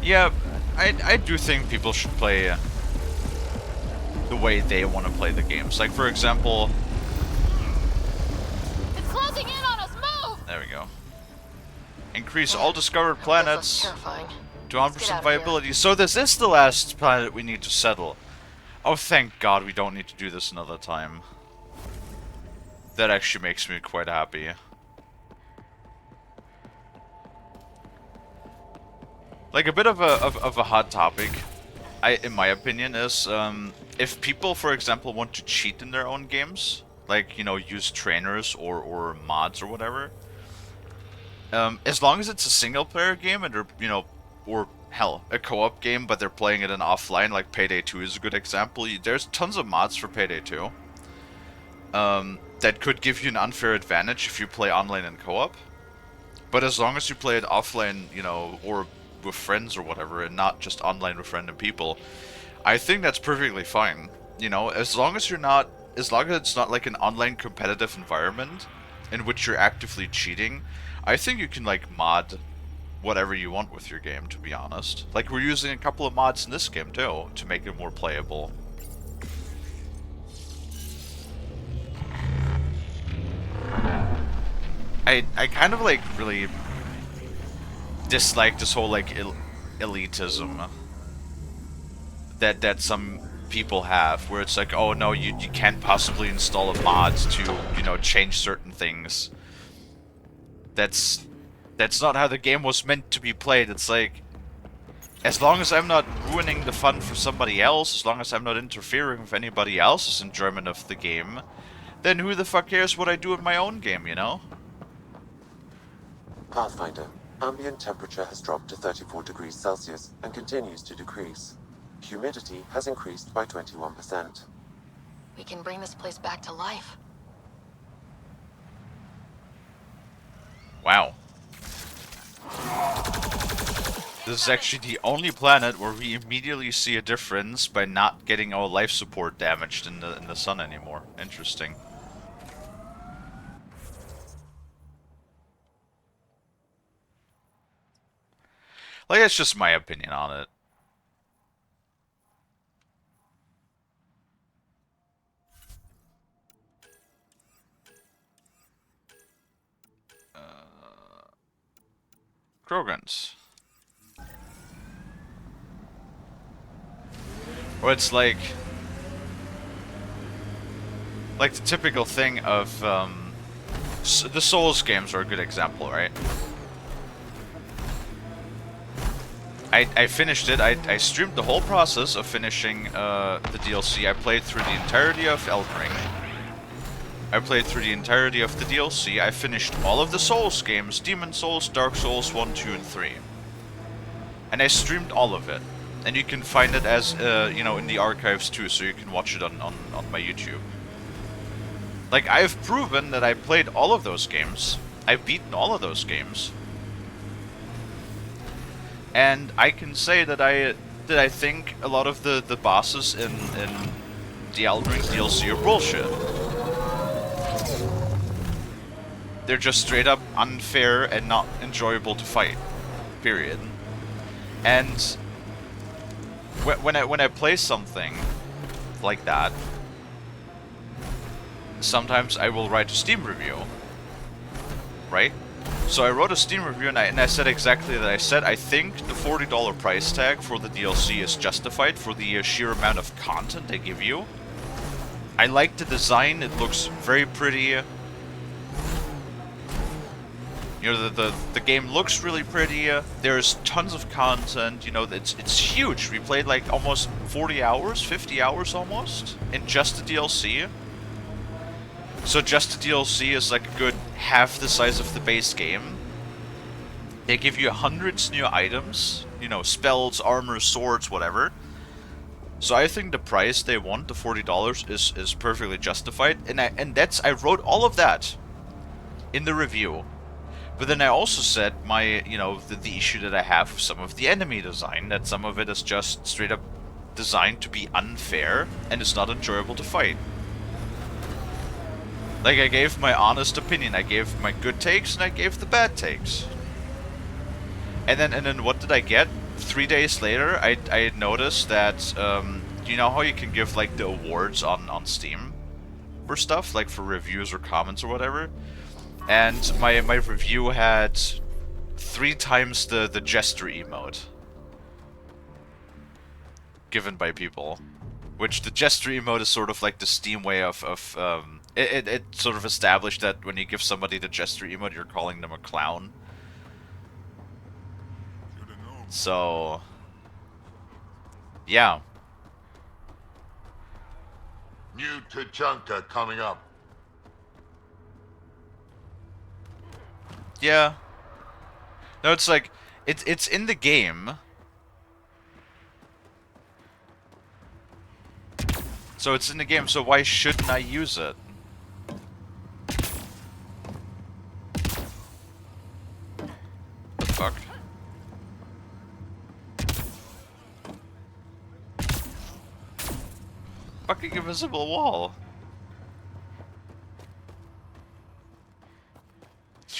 Yeah, I do think people should play the way they want to play the games. Like, for example... It's closing in on us, move! There we go. Increase all discovered planets Terrifying. to 100% viability. So this is the last planet we need to settle. Oh, thank God we don't need to do this another time. That actually makes me quite happy. Like, a bit of a hot topic, in my opinion, is if people, for example, want to cheat in their own games, like, you know, use trainers or mods or whatever, as long as it's a single-player game and they're, you know, or hell, a co-op game, but they're playing it in offline, like Payday 2 is a good example. There's tons of mods for Payday 2 that could give you an unfair advantage if you play online and co-op. But as long as you play it offline, you know, or with friends or whatever, and not just online with random people, I think that's perfectly fine. You know, as long as it's not like an online competitive environment in which you're actively cheating, I think you can, like, mod whatever you want with your game, to be honest. Like, we're using a couple of mods in this game, too, to make it more playable. I kind of, like, really dislike this whole, like, elitism that some people have, where it's like, oh no, you can't possibly install a mod to, you know, change certain things. That's not how the game was meant to be played. It's like, as long as I'm not ruining the fun for somebody else, as long as I'm not interfering with anybody else's enjoyment of the game, then who the fuck cares what I do in my own game, you know? Pathfinder, ambient temperature has dropped to 34 degrees Celsius and continues to decrease. Humidity has increased by 21%. We can bring this place back to life. Wow. This is actually the only planet where we immediately see a difference by not getting our life support damaged in the sun anymore. Interesting. Like, that's just my opinion on it. Krogans. Or it's like the typical thing of, the Souls games are a good example, right? I finished it. I streamed the whole process of finishing the DLC. I played through the entirety of Elden Ring. I played through the entirety of the DLC. I finished all of the Souls games, Demon Souls, Dark Souls 1, 2, and 3. And I streamed all of it. And you can find it as, you know, in the archives too, so you can watch it on my YouTube. Like, I've proven that I played all of those games. I've beaten all of those games. And I can say that I think a lot of the bosses in the Elden Ring DLC are bullshit. They're just straight up unfair and not enjoyable to fight. Period. And when I play something like that, sometimes I will write a Steam review. Right? So I wrote a Steam review and I said exactly that. I said I think the $40 price tag for the DLC is justified for the sheer amount of content they give you. I like the design, it looks very pretty. You know, the game looks really pretty. There's tons of content. You know, it's huge. We played like almost 40 hours, 50 hours almost, in just the DLC. So just the DLC is like a good half the size of the base game. They give you hundreds new items. You know, spells, armor, swords, whatever. So I think the price they want, the $40, is perfectly justified. And I wrote all of that in the review. But then I also said the issue that I have with some of the enemy design, that some of it is just straight up designed to be unfair and is not enjoyable to fight. Like, I gave my honest opinion, I gave my good takes and I gave the bad takes. And then what did I get? 3 days later, I noticed that, you know how you can give like the awards on Steam for stuff, like for reviews or comments or whatever? And my review had 3 times the jester emote given by people, which the jester emote is sort of like the Steam way of it sort of established that when you give somebody the jester emote, you're calling them a clown. So yeah. New Tachanka coming up. Yeah. No, it's like it's in the game. So it's in the game, so why shouldn't I use it? The fuck? Fucking invisible wall.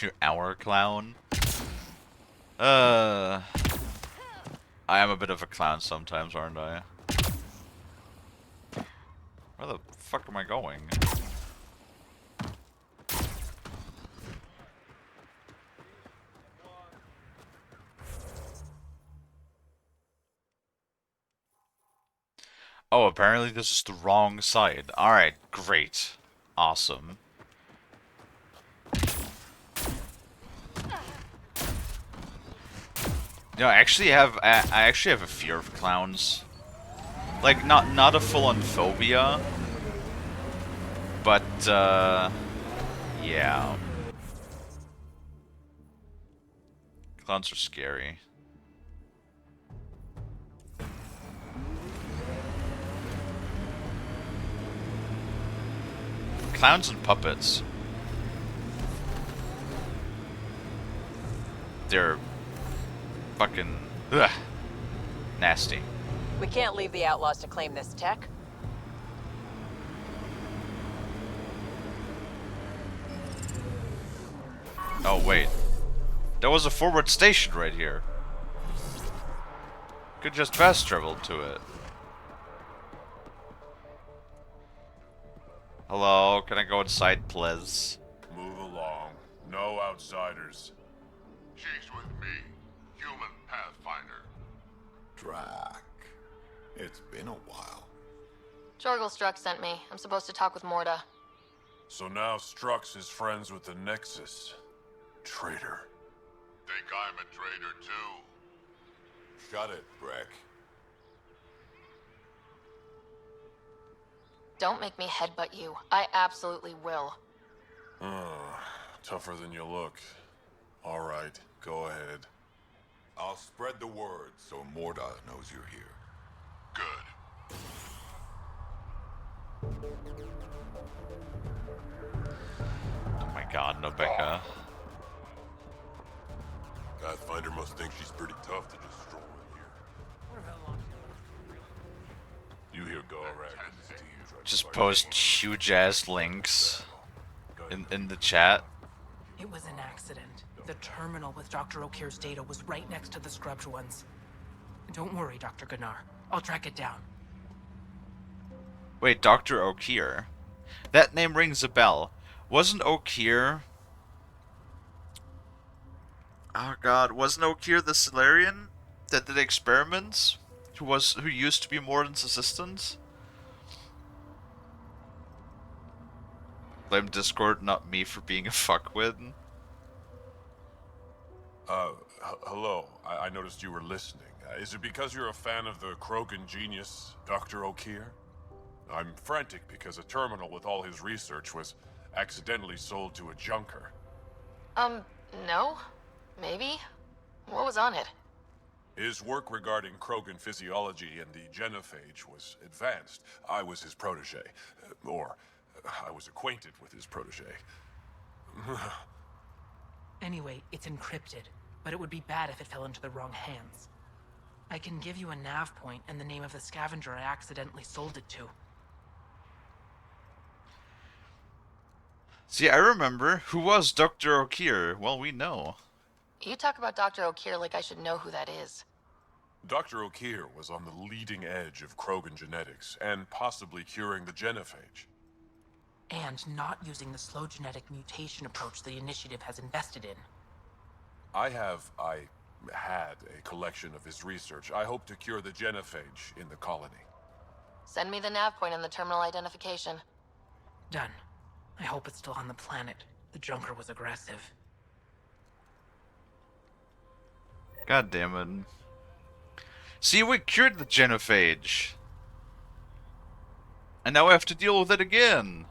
You hour clown. I am a bit of a clown sometimes, aren't I? Where the fuck am I going? Oh, apparently this is the wrong side. Alright, great. Awesome. No, I actually have a fear of clowns. Like, not a full-on phobia, but yeah. Clowns are scary. Clowns and puppets. They're fucking Ugh. Nasty. We can't leave the outlaws to claim this tech. Oh, wait. There was a forward station right here. Could just fast travel to it. Hello, can I go inside, please? Move along. No outsiders. She's with me, human pathfinder. Drac. It's been a while. Jorgel Struck sent me. I'm supposed to talk with Morda. So now Strux is friends with the Nexus. Traitor. Think I'm a traitor too? Shut it, Breck. Don't make me headbutt you. I absolutely will. Tougher than you look. Alright, go ahead. I'll spread the word so Morda knows you're here. Good. Oh my god, Rebecca. Pathfinder must think she's pretty tough to just stroll in here. You hear Gorak and his team try to Just fight post me. huge ass links in the chat. It was an accident. The terminal with Dr. O'Kear's data was right next to the scrubbed ones. Don't worry, Dr. Gunnar. I'll track it down. Wait, Dr. O'Kear? That name rings a bell. Wasn't O'Kear... Oh god, wasn't O'Kear the Solarian that did experiments? Who used to be Morden's assistant? Blame Discord, not me, for being a fuckwit. Hello. I noticed you were listening. Is it because you're a fan of the Krogan genius, Dr. O'Kear? I'm frantic because a terminal with all his research was accidentally sold to a junker. No? Maybe? What was on it? His work regarding Krogan physiology and the genophage was advanced. I was his protege. Or, I was acquainted with his protege. Anyway, it's encrypted, but it would be bad if it fell into the wrong hands. I can give you a nav point and the name of the scavenger I accidentally sold it to. See, I remember. Who was Dr. O'Kear? Well, we know. You talk about Dr. O'Kear like I should know who that is. Dr. O'Kear was on the leading edge of Krogan genetics, and possibly curing the genophage. And not using the slow genetic mutation approach the Initiative has invested in. I had a collection of his research. I hope to cure the genophage in the colony. Send me the nav point and the terminal identification. Done. I hope it's still on the planet. The Junker was aggressive. God damn it. See, we cured the genophage. And now we have to deal with it again.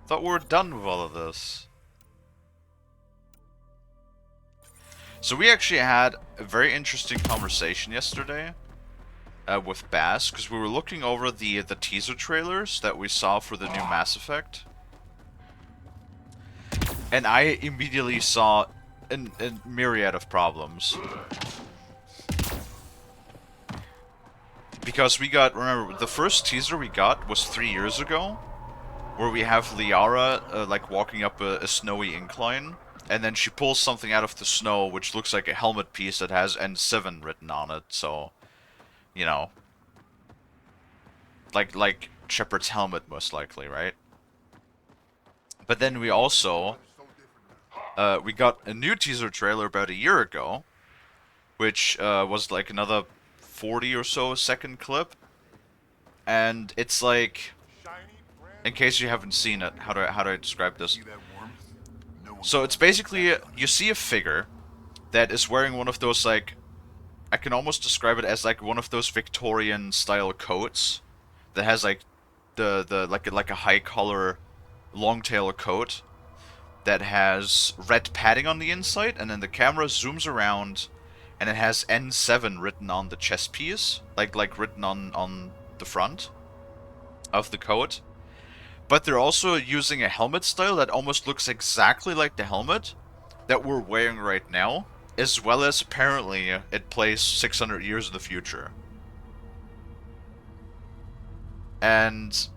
Thought we were done with all of this. So we actually had a very interesting conversation yesterday with Bass, because we were looking over the teaser trailers that we saw for the new Mass Effect. And I immediately saw a myriad of problems. Because we got, remember, the first teaser we got was 3 years ago, where we have Liara, like, walking up a snowy incline, and then she pulls something out of the snow, which looks like a helmet piece that has N7 written on it, so, you know. Like Shepard's helmet, most likely, right? But then we also, we got a new teaser trailer about a year ago, which was like another 40 or so second clip, and it's like, in case you haven't seen it, how do I describe this? So it's basically, you see a figure that is wearing one of those, like, I can almost describe it as like one of those Victorian style coats that has like like a high collar long tail coat that has red padding on the inside, and then the camera zooms around and it has N7 written on the chest piece, like written on the front of the coat. But they're also using a helmet style that almost looks exactly like the helmet that we're wearing right now, as well as apparently it plays 600 years in the future. And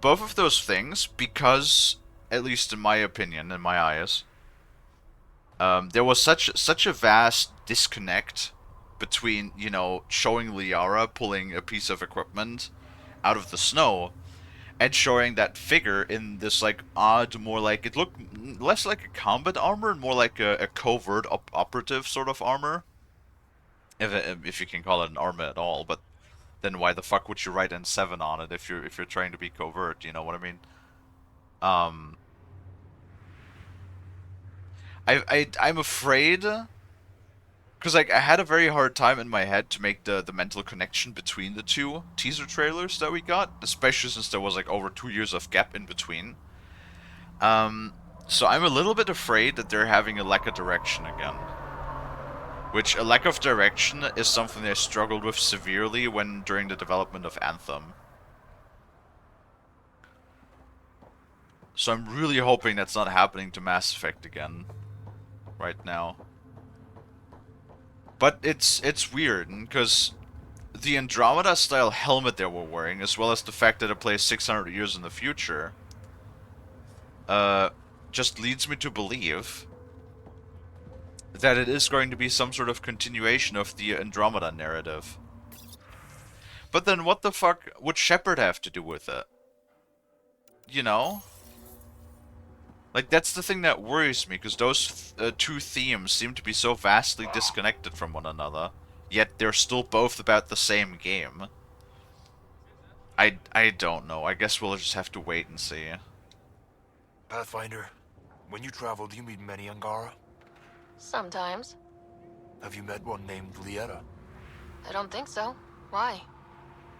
both of those things, because, at least in my opinion, in my eyes, there was such a vast disconnect between, you know, showing Liara pulling a piece of equipment out of the snow and showing that figure in this, like, odd, more like, it looked less like a combat armor and more like a covert operative sort of armor. If you can call it an armor at all, but then why the fuck would you write N7 on it if you're trying to be covert, you know what I mean? I'm afraid, because like I had a very hard time in my head to make the mental connection between the two teaser trailers that we got, especially since there was like over 2 years of gap in between. So I'm a little bit afraid that they're having a lack of direction again. Which, a lack of direction is something I struggled with severely during the development of Anthem. So I'm really hoping that's not happening to Mass Effect again. Right now. But it's weird, because the Andromeda style helmet they were wearing, as well as the fact that it plays 600 years in the future, just leads me to believe that it is going to be some sort of continuation of the Andromeda narrative. But then what the fuck would Shepard have to do with it? You know? Like, that's the thing that worries me, because those two themes seem to be so vastly disconnected from one another, yet they're still both about the same game. I don't know. I guess we'll just have to wait and see. Pathfinder, when you travel, do you meet many Angara? Sometimes. Have you met one named Lieta? I don't think so. Why?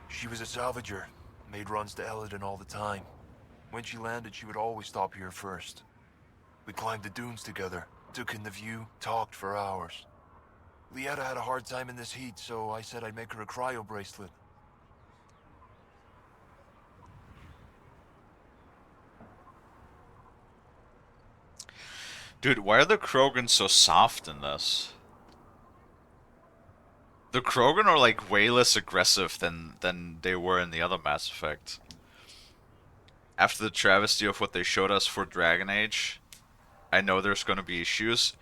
She was a salvager, made runs to Eladin all the time. When she landed, she would always stop here first. We climbed the dunes together, took in the view, talked for hours. Lieta had a hard time in this heat, so I said I'd make her a cryo bracelet. Dude, why are the Krogan so soft in this? The Krogan are like way less aggressive than they were in the other Mass Effect. After the travesty of what they showed us for Dragon Age, I know there's gonna be issues.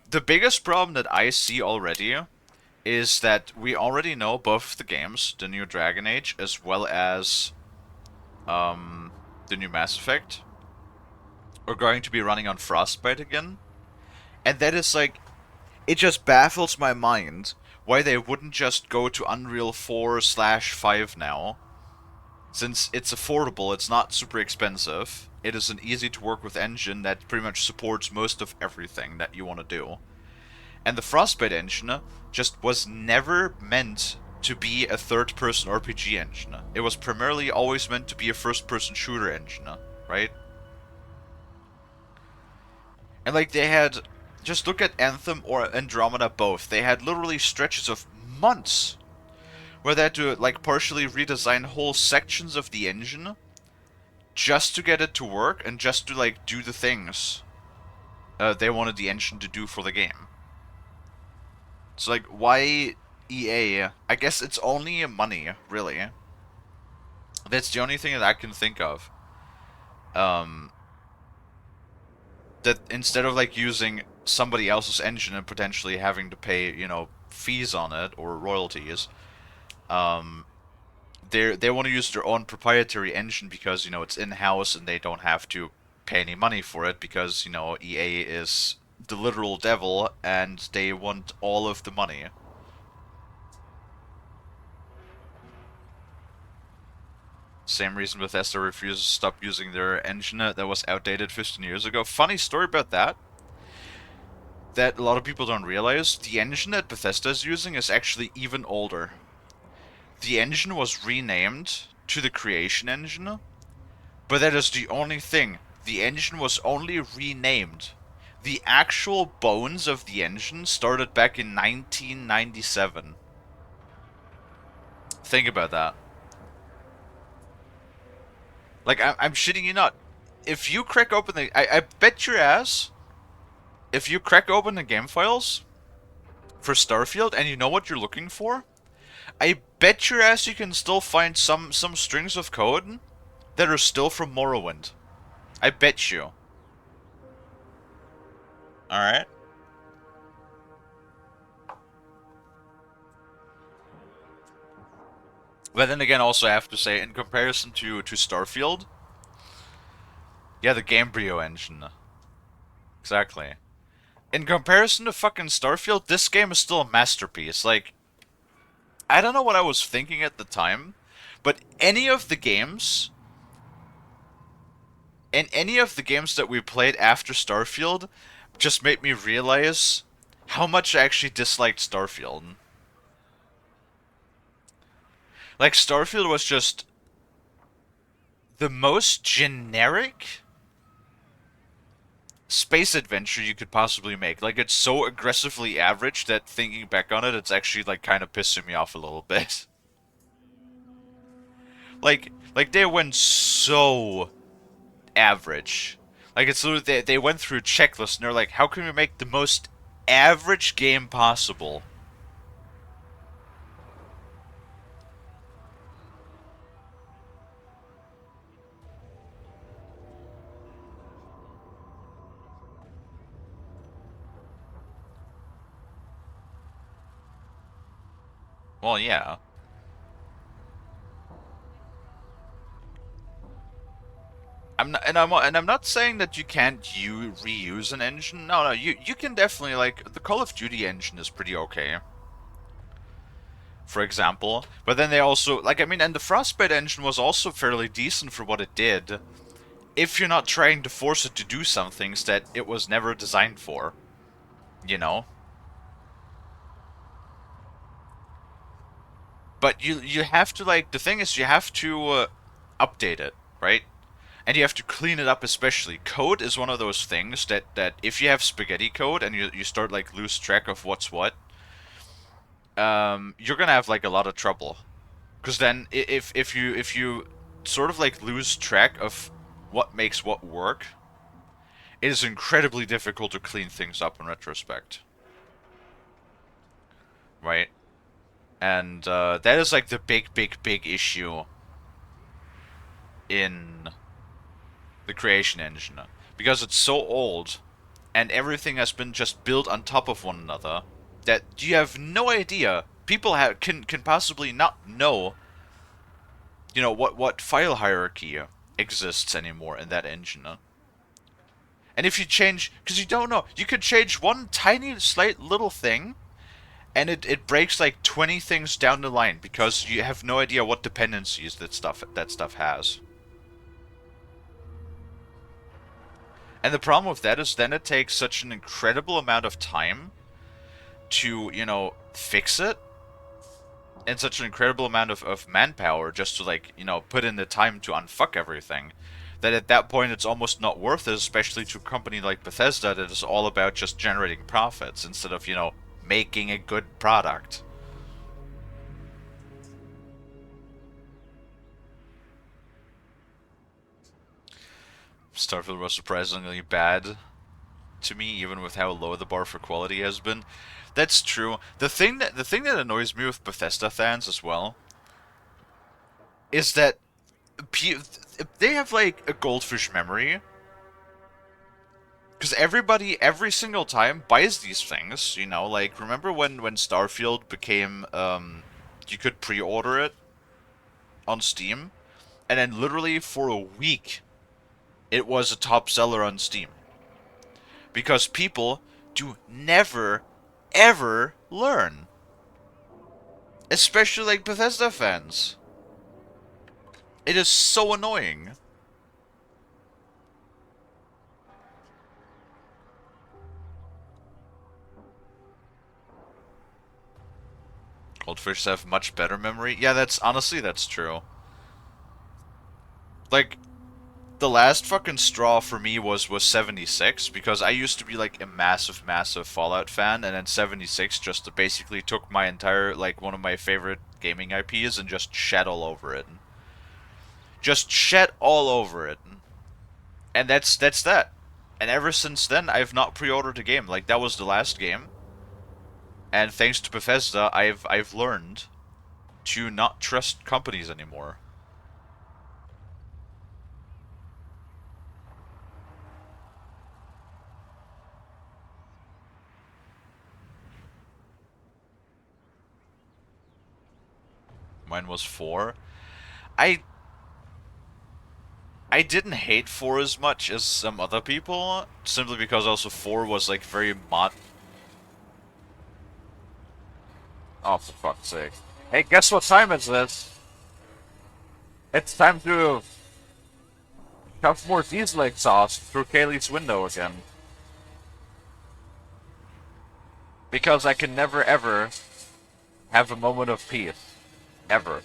The biggest problem that I see already is that we already know both of the games, the new Dragon Age as well as the new Mass Effect, are going to be running on Frostbite again. And that is like, it just baffles my mind why they wouldn't just go to Unreal 4/5 now. Since it's affordable, it's not super expensive, it is an easy to work with engine that pretty much supports most of everything that you want to do. And the Frostbite engine just was never meant to be a third-person RPG engine. It was primarily always meant to be a first-person shooter engine, right? And like they had, just look at Anthem or Andromeda both, they had literally stretches of months where they had to like partially redesign whole sections of the engine just to get it to work and just to like do the things they wanted the engine to do for the game. So like, why EA? I guess it's only money, really. That's the only thing that I can think of. That instead of like using somebody else's engine and potentially having to pay, you know, fees on it or royalties, they want to use their own proprietary engine because, you know, it's in-house and they don't have to pay any money for it because, you know, EA is the literal devil and they want all of the money. Same reason Bethesda refuses to stop using their engine that was outdated 15 years ago. Funny story about that. That a lot of people don't realize. The engine that Bethesda is using is actually even older. The engine was renamed to the Creation Engine, but that is the only thing. The engine was only renamed. The actual bones of the engine started back in 1997. Think about that. Like, I'm shitting you not. If you crack open the... I bet your ass, if you crack open the game files for Starfield, and you know what you're looking for, I bet your ass you can still find some strings of code that are still from Morrowind. I bet you. Alright? But then again, also I have to say, in comparison to Starfield, yeah, the Gamebryo engine. Exactly. In comparison to fucking Starfield, this game is still a masterpiece. Like, I don't know what I was thinking at the time, but any of the games that we played after Starfield just made me realize how much I actually disliked Starfield. Like, Starfield was just the most generic space adventure you could possibly make. Like, it's so aggressively average that thinking back on it, it's actually, like, kind of pissing me off a little bit. Like they went so average. Like, it's literally, they went through a checklist, and they're like, how can we make the most average game possible? Well, yeah. I'm not saying that you can't reuse an engine. No, you can definitely, like, the Call of Duty engine is pretty okay, for example. But then they also, like, I mean, and the Frostbite engine was also fairly decent for what it did, if you're not trying to force it to do some things that it was never designed for, you know? But you have to, like, the thing is, you have to update it, right? And you have to clean it up especially. Code is one of those things that if you have spaghetti code and you start, like, lose track of what's what, you're gonna have, like, a lot of trouble. Because then, if you sort of, like, lose track of what makes what work, it is incredibly difficult to clean things up in retrospect. Right? And that is, like, the big issue in the creation engine. Because it's so old, and everything has been just built on top of one another, that you have no idea. People can possibly not know, you know, what file hierarchy exists anymore in that engine. And if you change, because you don't know, you could change one tiny, slight little thing, and it breaks like 20 things down the line, because you have no idea what dependencies that stuff has. And the problem with that is then it takes such an incredible amount of time to, you know, fix it, and such an incredible amount of manpower just to, like, you know, put in the time to unfuck everything, that at that point it's almost not worth it, especially to a company like Bethesda that is all about just generating profits instead of, you know, making a good product. Starfield was surprisingly bad to me, even with how low the bar for quality has been. That's true. The thing that annoys me with Bethesda fans as well is that they have, like, a goldfish memory. Because everybody, every single time, buys these things, you know? Like, remember when Starfield became, you could pre-order it on Steam? And then literally for a week, it was a top seller on Steam. Because people do never, ever learn. Especially, like, Bethesda fans. It is so annoying. Goldfish have much better memory. Yeah, that's true. Like, the last fucking straw for me was 76, because I used to be, like, a massive Fallout fan, and then 76 just basically took my entire, like, one of my favorite gaming IPs and just shat all over it. Just shat all over it. And that's that. And ever since then, I've not pre-ordered a game. Like, that was the last game. And thanks to Bethesda, I've learned to not trust companies anymore. Mine was 4. I didn't hate 4 as much as some other people, simply because also 4 was like very mod. Oh, for fuck's sake. Hey, guess what time is this? It's time to shove more diesel exhaust through Kalie's window again. Because I can never ever have a moment of peace. Ever.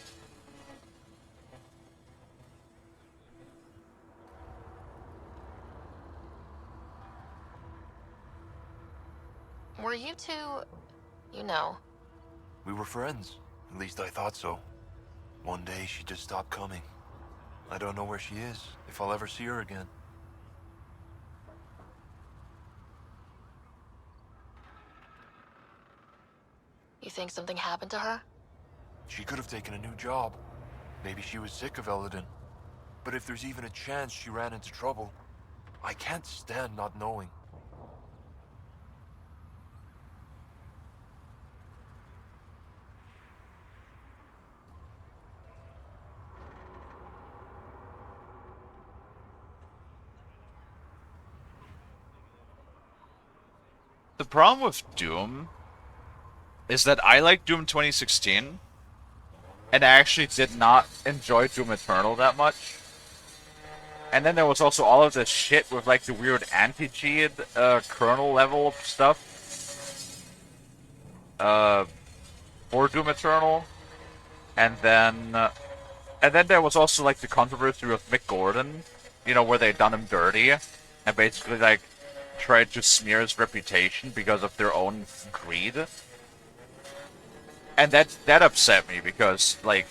Were you two... you know? We were friends. At least I thought so. One day she just stopped coming. I don't know where she is, if I'll ever see her again. You think something happened to her? She could have taken a new job. Maybe she was sick of Eldon. But if there's even a chance she ran into trouble, I can't stand not knowing. The problem with Doom is that I like Doom 2016, and I actually did not enjoy Doom Eternal that much. And then there was also all of this shit with like the weird anti-cheat kernel level stuff for Doom Eternal. And then there was also like the controversy with Mick Gordon, you know, where they done him dirty and basically like tried to smear his reputation because of their own greed. And that upset me because like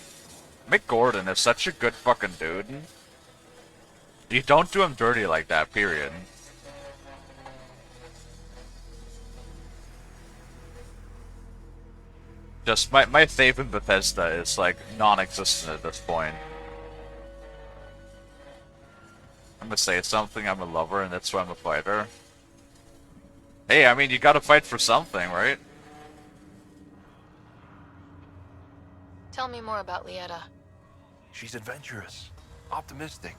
Mick Gordon is such a good fucking dude. You don't do him dirty like that, period. Just my faith in Bethesda is like non-existent at this point. I'm gonna say something, I'm a lover and that's why I'm a fighter. Hey, I mean, you gotta fight for something, right? Tell me more about Lieta. She's adventurous, optimistic.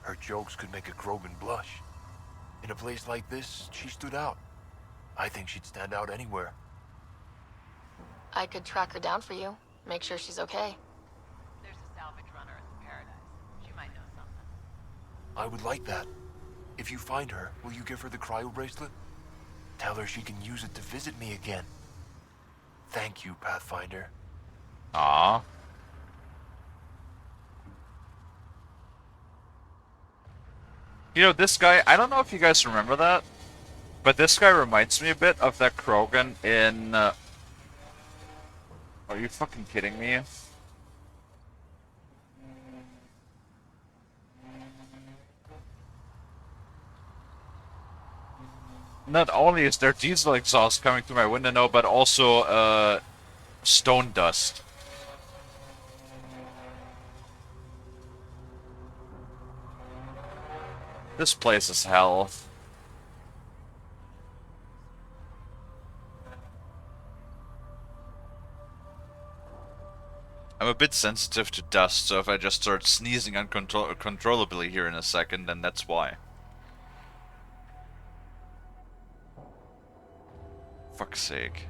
Her jokes could make a Krogan blush. In a place like this, she stood out. I think she'd stand out anywhere. I could track her down for you. Make sure she's okay. There's a salvage runner at the Paradise. She might know something. I would like that. If you find her, will you give her the cryo bracelet? Tell her she can use it to visit me again. Thank you, Pathfinder. Aww. You know, this guy, I don't know if you guys remember that, but this guy reminds me a bit of that Krogan in... Are you fucking kidding me? Not only is there diesel exhaust coming through my window now, but also, stone dust. This place is hell. I'm a bit sensitive to dust, so if I just start sneezing uncontrollably here in a second, then that's why. Fuck's sake.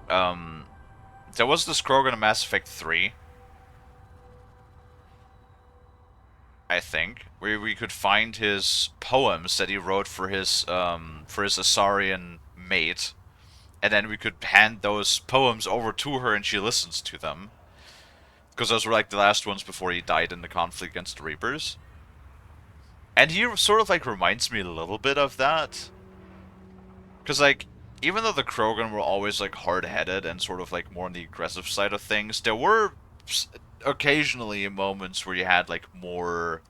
There was this Krogan in Mass Effect 3. I think, where we could find his poems that he wrote for his Asarian mate, and then we could hand those poems over to her and she listens to them. Because those were like the last ones before he died in the conflict against the Reapers. And he sort of like reminds me a little bit of that. Because like, even though the Krogan were always like hard-headed and sort of like more on the aggressive side of things, there were occasionally moments where you had like more,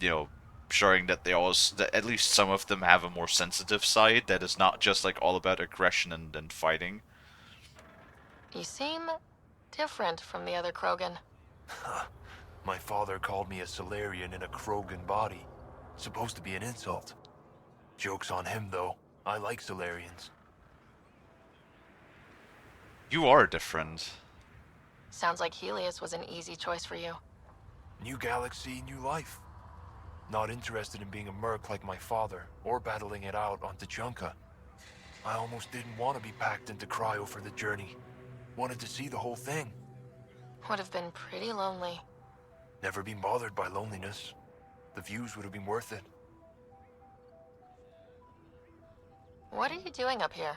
you know, showing that that at least some of them have a more sensitive side that is not just like all about aggression and fighting. You seem different from the other Krogan. My father called me a Solarian in a Krogan body. Supposed to be an insult. Joke's on him, though. I like Solarians. You are different. Sounds like Helios was an easy choice for you. New galaxy, new life. Not interested in being a merc like my father, or battling it out on Tachanka. I almost didn't want to be packed into cryo for the journey. Wanted to see the whole thing. Would have been pretty lonely. Never been bothered by loneliness. The views would have been worth it. What are you doing up here?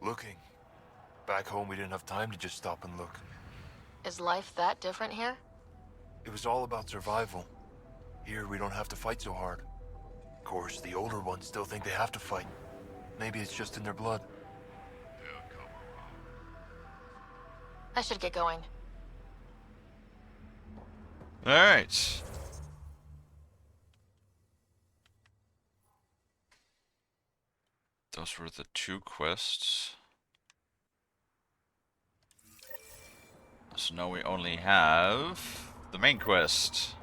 Looking. Back home, we didn't have time to just stop and look. Is life that different here? It was all about survival. Here, we don't have to fight so hard. Of course, the older ones still think they have to fight. Maybe it's just in their blood. I should get going. Alright. Those were the 2 quests. So now we only have the main quest.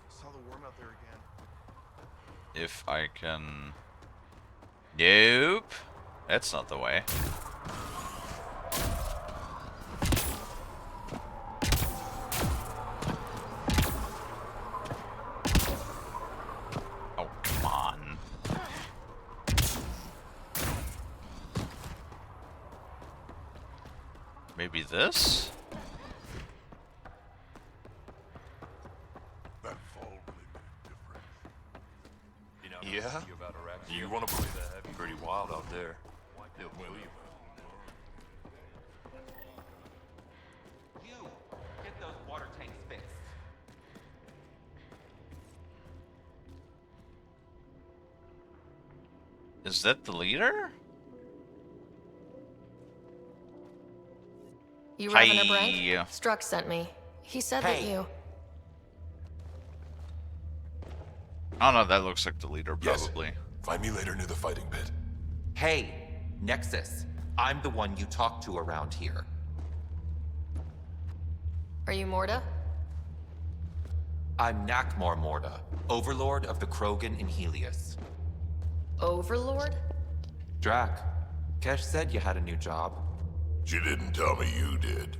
Saw the worm out there again. If I can... Nope. That's not the way. Oh, come on. Maybe this? That fall really made a difference. Yeah? You want to believe that? Pretty wild out there. They'll kill you. You get those water tanks fixed. Is that the leader? You Hi. Revenant Brank? Struck sent me. He said that you... Oh no, that looks like the leader, probably. Yes. Find me later near the fighting pit. Hey, Nexus. I'm the one you talk to around here. Are you Morda? I'm Nakmor Morda, Overlord of the Krogan in Helios. Overlord? Drac, Kesh said you had a new job. She didn't tell me you did.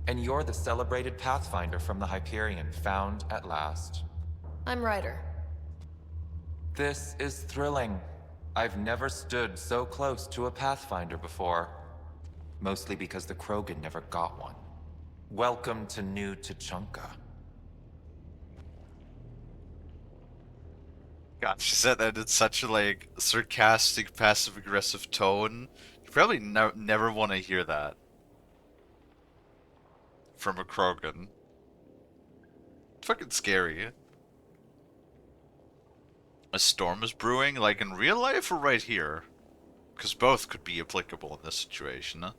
And you're the celebrated Pathfinder from the Hyperion, found at last. I'm Ryder. This is thrilling. I've never stood so close to a Pathfinder before. Mostly because the Krogan never got one. Welcome to New Tachanka. God, she said that in such a like sarcastic, passive-aggressive tone. You probably never want to hear that from a Krogan. It's fucking scary. A storm is brewing, like in real life or right here? Because both could be applicable in this situation. Huh?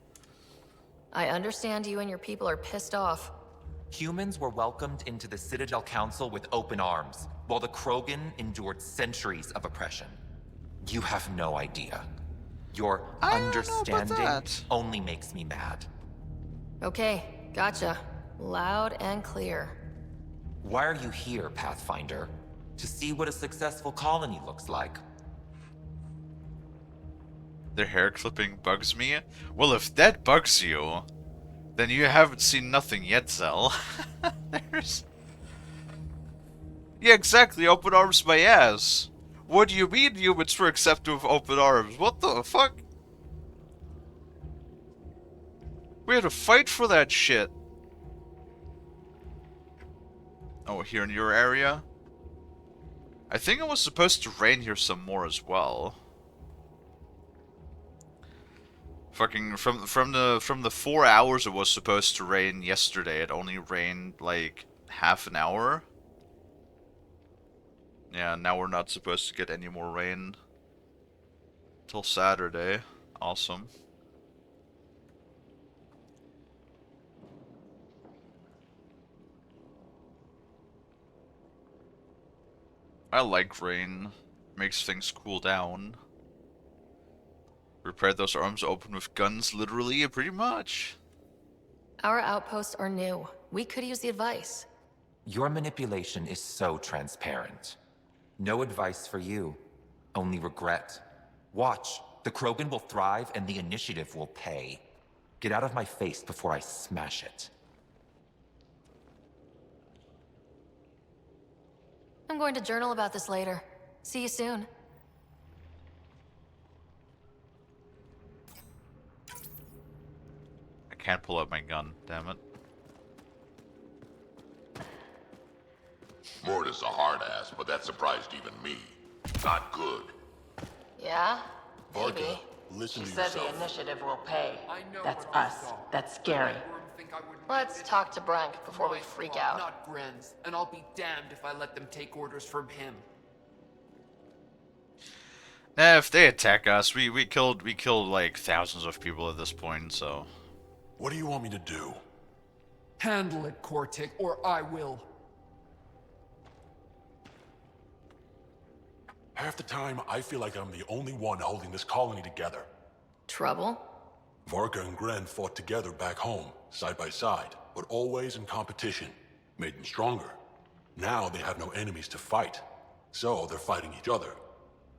I understand you and your people are pissed off. Humans were welcomed into the Citadel Council with open arms, while the Krogan endured centuries of oppression. You have no idea. Your understanding only makes me mad. Okay, gotcha. Loud and clear. Why are you here, Pathfinder? To see what a successful colony looks like. Their hair clipping bugs me? Well, if that bugs you, then you haven't seen nothing yet, Zell. There's... Yeah, exactly, open arms my ass. What do you mean humans were accepted with open arms? What the fuck? We had to fight for that shit. Oh, here in your area? I think it was supposed to rain here some more as well. Fucking from the 4 hours it was supposed to rain yesterday, it only rained like half an hour. Yeah, now we're not supposed to get any more rain till Saturday. Awesome. I like rain. Makes things cool down. Repair those arms open with guns, literally, pretty much. Our outposts are new. We could use the advice. Your manipulation is so transparent. No advice for you, only regret. Watch, the Krogan will thrive and the initiative will pay. Get out of my face before I smash it. I'm going to journal about this later. See you soon. I can't pull out my gun, damn it. Morta's a hard ass, but that surprised even me. Not good. Yeah? Varka, Maybe. listen She to said yourself. the initiative will pay. I know That's what I us. saw. That's scary. Let's talk to Brank before we freak out. Not Gren's, and I'll be damned if I let them take orders from him. Nah, if they attack us, we killed like thousands of people at this point, so. What do you want me to do? Handle it, Cortic, or I will. Half the time, I feel like I'm the only one holding this colony together. Trouble? Varka and Gren fought together back home, side by side, but always in competition. Made them stronger. Now they have no enemies to fight, so they're fighting each other.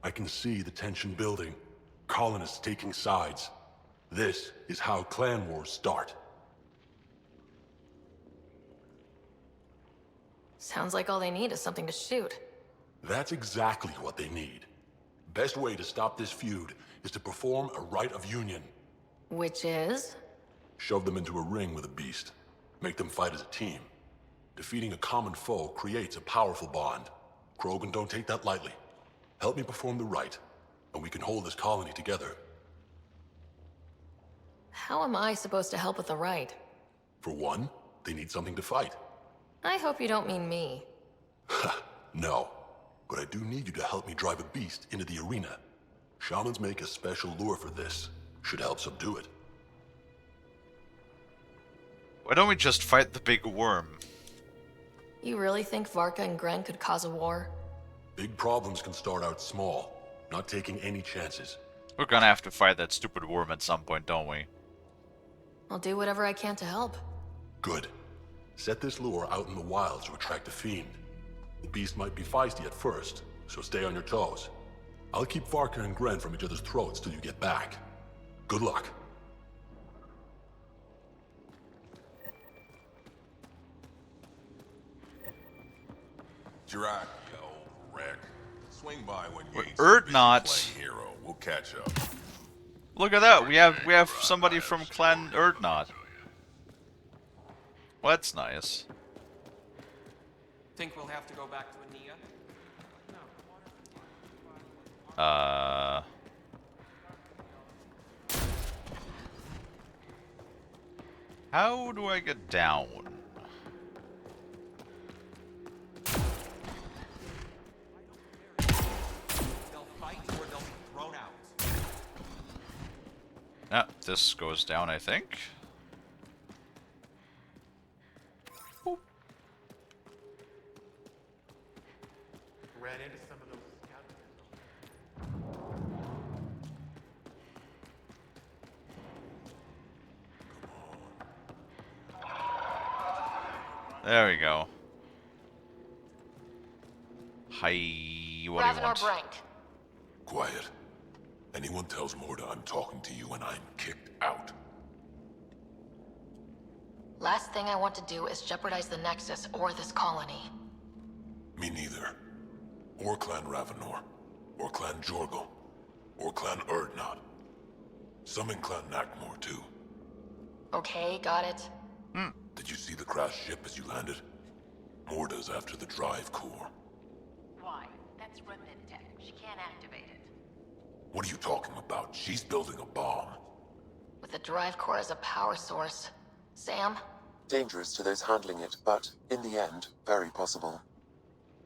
I can see the tension building, colonists taking sides. This is how clan wars start. Sounds like all they need is something to shoot. That's exactly what they need. Best way to stop this feud is to perform a rite of union. Which is? Shove them into a ring with a beast. Make them fight as a team. Defeating a common foe creates a powerful bond. Krogan don't take that lightly. Help me perform the rite, and we can hold this colony together. How am I supposed to help with the rite? For one, they need something to fight. I hope you don't mean me. No, but I do need you to help me drive a beast into the arena. Shamans make a special lure for this. Should help subdue it. Why don't we just fight the big worm? You really think Varka and Gren could cause a war? Big problems can start out small, not taking any chances. We're gonna have to fight that stupid worm at some point, don't we? I'll do whatever I can to help. Good. Set this lure out in the wilds to attract the fiend. The beast might be feisty at first, so stay on your toes. I'll keep Varka and Gren from each other's throats till you get back. Good luck. Jirak, you old wreck. Swing by when you ain't Erdnot. playing hero. We'll catch up. Look at that, we have somebody from Clan Erdnot. Well, that's nice. Think we'll have to go back to Ania? How do I get down? They'll fight or they'll be thrown out. Ah, this goes down, I think. Boop. Ran into some of those There we go. Hi, what do you Ravenor want? Brank. Quiet. Anyone tells Morta I'm talking to you and I'm kicked out. Last thing I want to do is jeopardize the Nexus or this colony. Me neither. Or Clan Ravenor. Or Clan Jorgal. Or Clan Erdnot. Some in Clan Nakmor too. Okay, got it. Did you see the crashed ship as you landed? Morta's after the drive core. Why? That's remnant tech. She can't activate it. What are you talking about? She's building a bomb. With the drive core as a power source. Sam? Dangerous to those handling it, but in the end, very possible.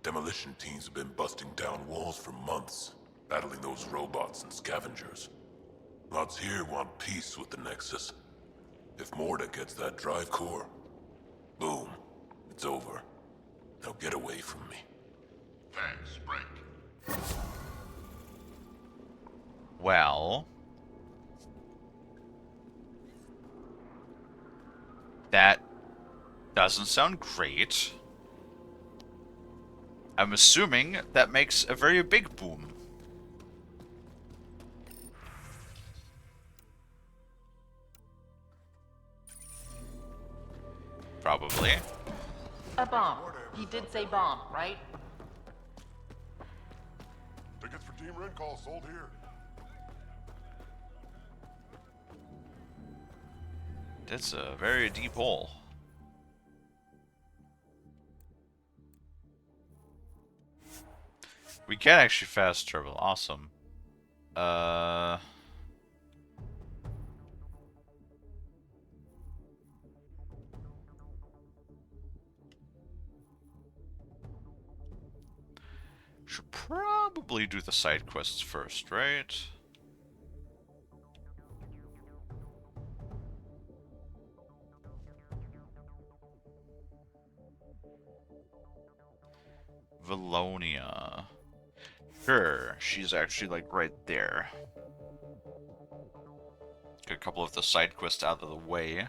Demolition teams have been busting down walls for months, battling those robots and scavengers. Lots here want peace with the Nexus. If Morta gets that drive core, boom, it's over. Now get away from me. Thanks, break. Well, that doesn't sound great. I'm assuming that makes a very big boom. Probably. A bomb. He did say bomb, right? Tickets for Team Red Call sold here. That's a very deep hole. We can actually fast travel. Awesome. Should probably do the side quests first, right? Valonia. Sure, she's actually like right there. Get a couple of the side quests out of the way.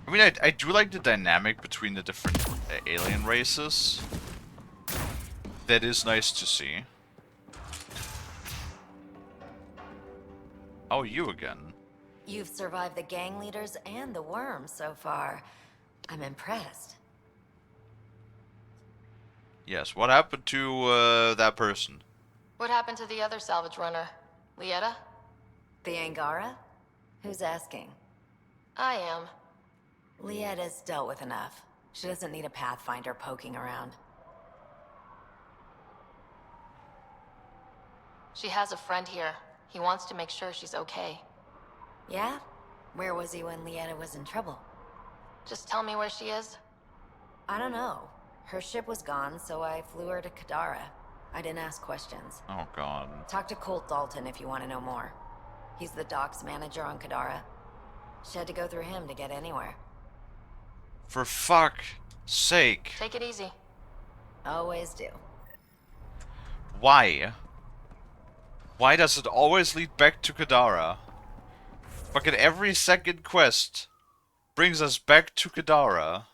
I mean, I do like the dynamic between the different alien races. That is nice to see. Oh, you again. You've survived the gang leaders and the worms so far. I'm impressed. Yes, what happened to that person? What happened to the other salvage runner? Lieta? The Angara? Who's asking? I am. Lieta's dealt with enough. She doesn't need a Pathfinder poking around. She has a friend here. He wants to make sure she's okay. Yeah? Where was he when Lieta was in trouble? Just tell me where she is. I don't know. Her ship was gone, so I flew her to Kadara. I didn't ask questions. Oh, God. Talk to Colt Dalton if you want to know more. He's the docks manager on Kadara. She had to go through him to get anywhere. For fuck's sake. Take it easy. Always do. Why? Why does it always lead back to Kadara? Fucking every second quest brings us back to Kadara.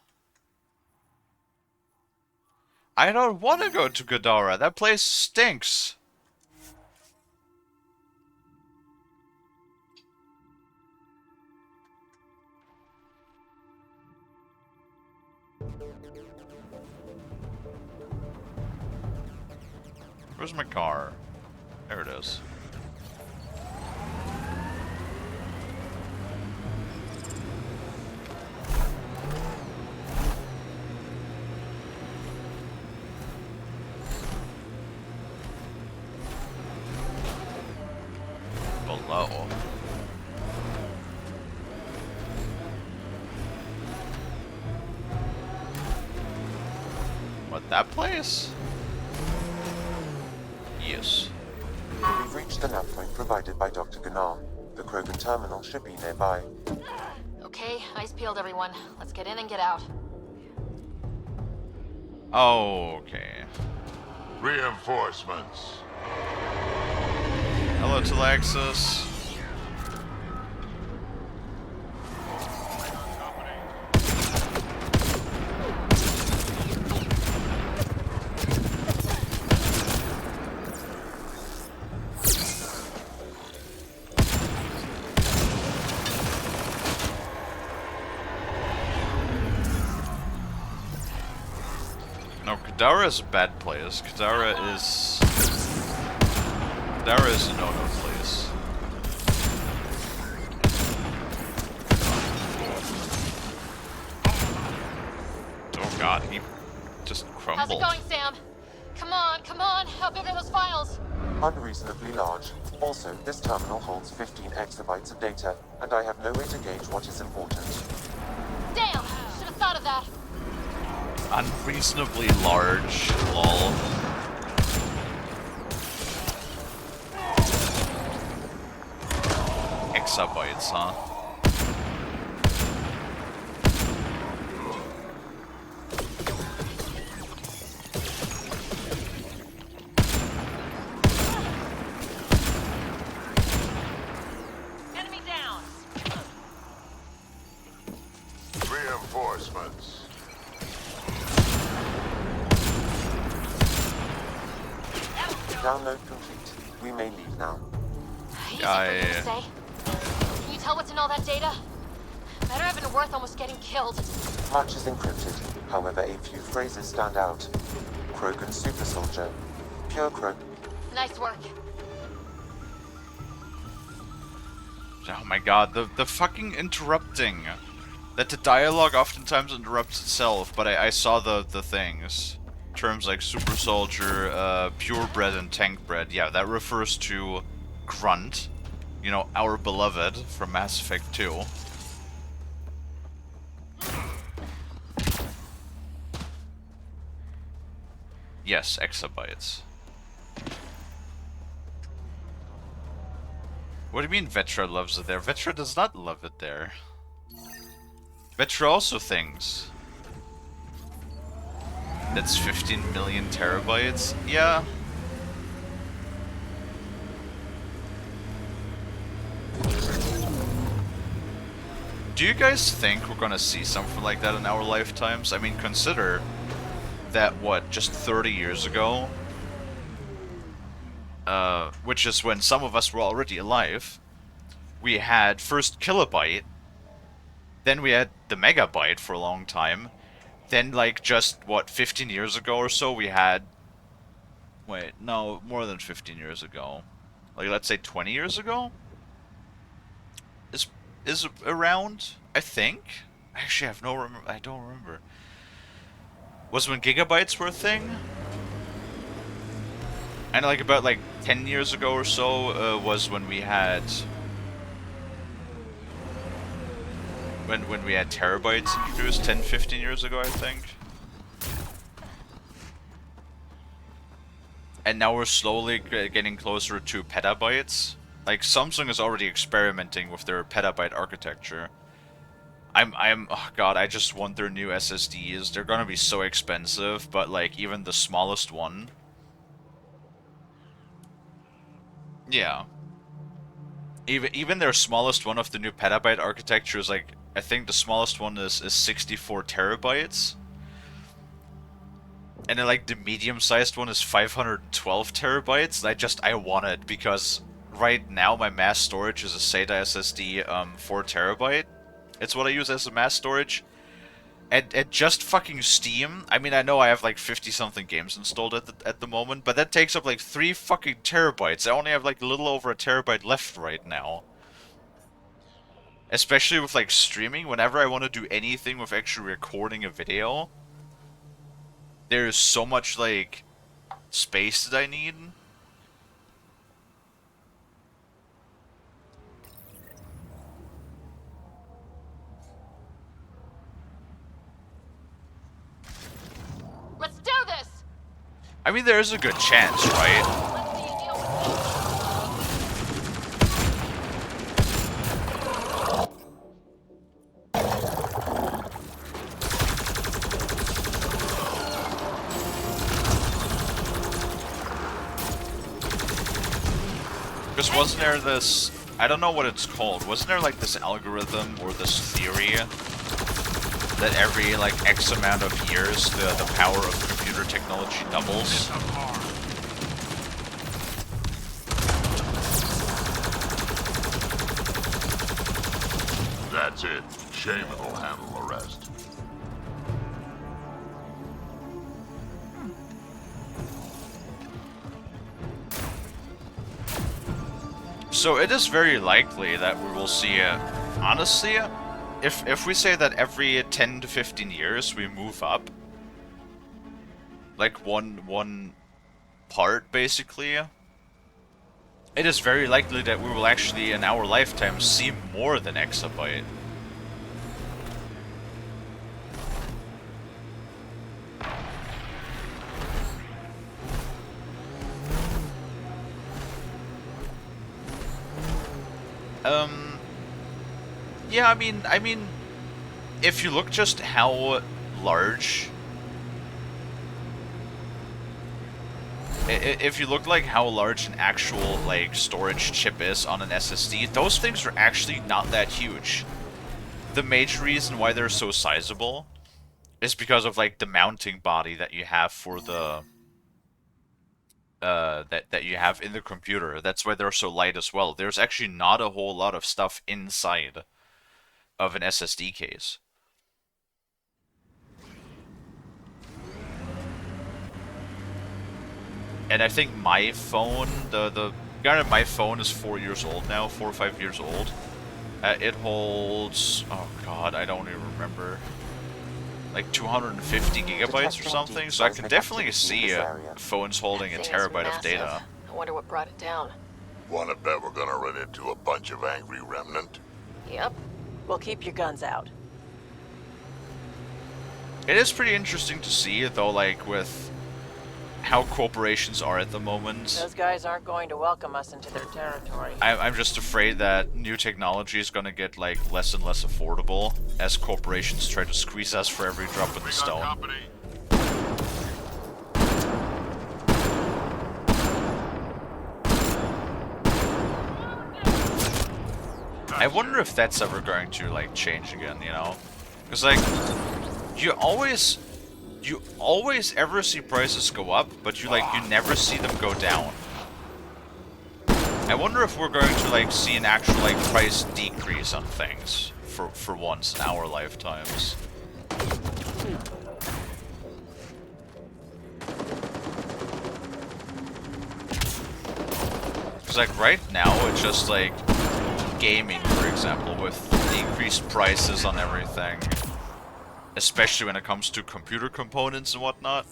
I don't want to go to Kadara. That place stinks. Where's my car? There it is. Below. What, that place? Yes. We've reached the nav point provided by Dr. Gunnar. The Krogan terminal should be nearby. Okay, eyes peeled, everyone. Let's get in and get out. Okay. Reinforcements. Hello, Telexis. No, Kadara is a bad place. Kadara is a no-no place. Oh god, he just crumbled. How's it going, Sam? Come on. How big are those files? Unreasonably large. Also, this terminal holds 15 exabytes of data, and I have no way to gauge what is important. Damn! Should have thought of that. unreasonably large, lol. Exabytes, huh? Enemy down. Reinforcements. Download complete. We may leave now. Easy for you to say. Can you tell what's in all that data? Better have been worth almost getting killed. Much is encrypted. However, a few phrases stand out. Krogan super soldier. Pure Krogan. Nice work. Oh my god, the fucking interrupting. That the dialogue oftentimes interrupts itself, but I saw the things. Terms like super soldier, purebred, and tank bred. Yeah, that refers to Grunt. You know, our beloved from Mass Effect 2. Yes, exabytes. What do you mean Vetra loves it there? Vetra does not love it there. Vetra also thinks that's 15 million terabytes. Yeah. Do you guys think we're gonna see something like that in our lifetimes? I mean, consider that, what, just 30 years ago? Which is when some of us were already alive. We had first kilobyte, then we had the megabyte for a long time, then like just, what, 15 years ago or so we had... Wait, no, more than 15 years ago. Like, let's say 20 years ago? Is around, I think? Actually, I don't remember. Was when gigabytes were a thing? And like about like 10 years ago or so was when we had... When we had terabytes introduced, 10, 15 years ago, I think. And now we're slowly getting closer to petabytes. Like, Samsung is already experimenting with their petabyte architecture. Oh god, I just want their new SSDs. They're gonna be so expensive, but like, even the smallest one... Yeah. Even their smallest one of the new petabyte architecture is like, I think the smallest one is 64 terabytes. And then like the medium-sized one is 512 terabytes. I want it because right now my mass storage is a SATA SSD 4 terabyte. It's what I use as a mass storage. And just fucking Steam, I mean, I know I have like 50-something games installed at the moment, but that takes up like 3 fucking terabytes. I only have like a little over a terabyte left right now. Especially with like streaming, whenever I want to do anything with actually recording a video, there's so much like space that I need. Let's do this! I mean, there's a good chance, right? Because wasn't there this... I don't know what it's called. Wasn't there like this algorithm or this theory that every like X amount of years the power of computer technology doubles? That's it. Shaman will handle the rest. So it is very likely that we will see, honestly, if we say that every 10 to 15 years we move up, like one part basically, it is very likely that we will actually in our lifetime see more than exabyte. Yeah, I mean, if you look just how large, if you look like how large an actual like storage chip is on an SSD, those things are actually not that huge. The major reason why they're so sizable is because of like the mounting body that you have for the that you have in the computer. That's why they're so light as well. There's actually not a whole lot of stuff inside of an SSD case. And I think my phone, the my phone is 4 years old now, 4 or 5 years old. It holds, oh god, I don't even remember, like 250 gigabytes or something. So I can definitely see phones holding a terabyte of data. I wonder what brought it down. Wanna bet we're gonna run into a bunch of angry remnant? Yep. We'll keep your guns out. It is pretty interesting to see, though, like, with how corporations are at the moment. Those guys aren't going to welcome us into their territory. I'm just afraid that new technology is gonna get, like, less and less affordable as corporations try to squeeze us for every drop in the stone. I wonder if that's ever going to, like, change again, you know? Because, like, you always ever see prices go up, but you never see them go down. I wonder if we're going to, like, see an actual, like, price decrease on things for once in our lifetimes. Because, like, right now, it's just, like, gaming, for example, with decreased prices on everything, especially when it comes to computer components and whatnot,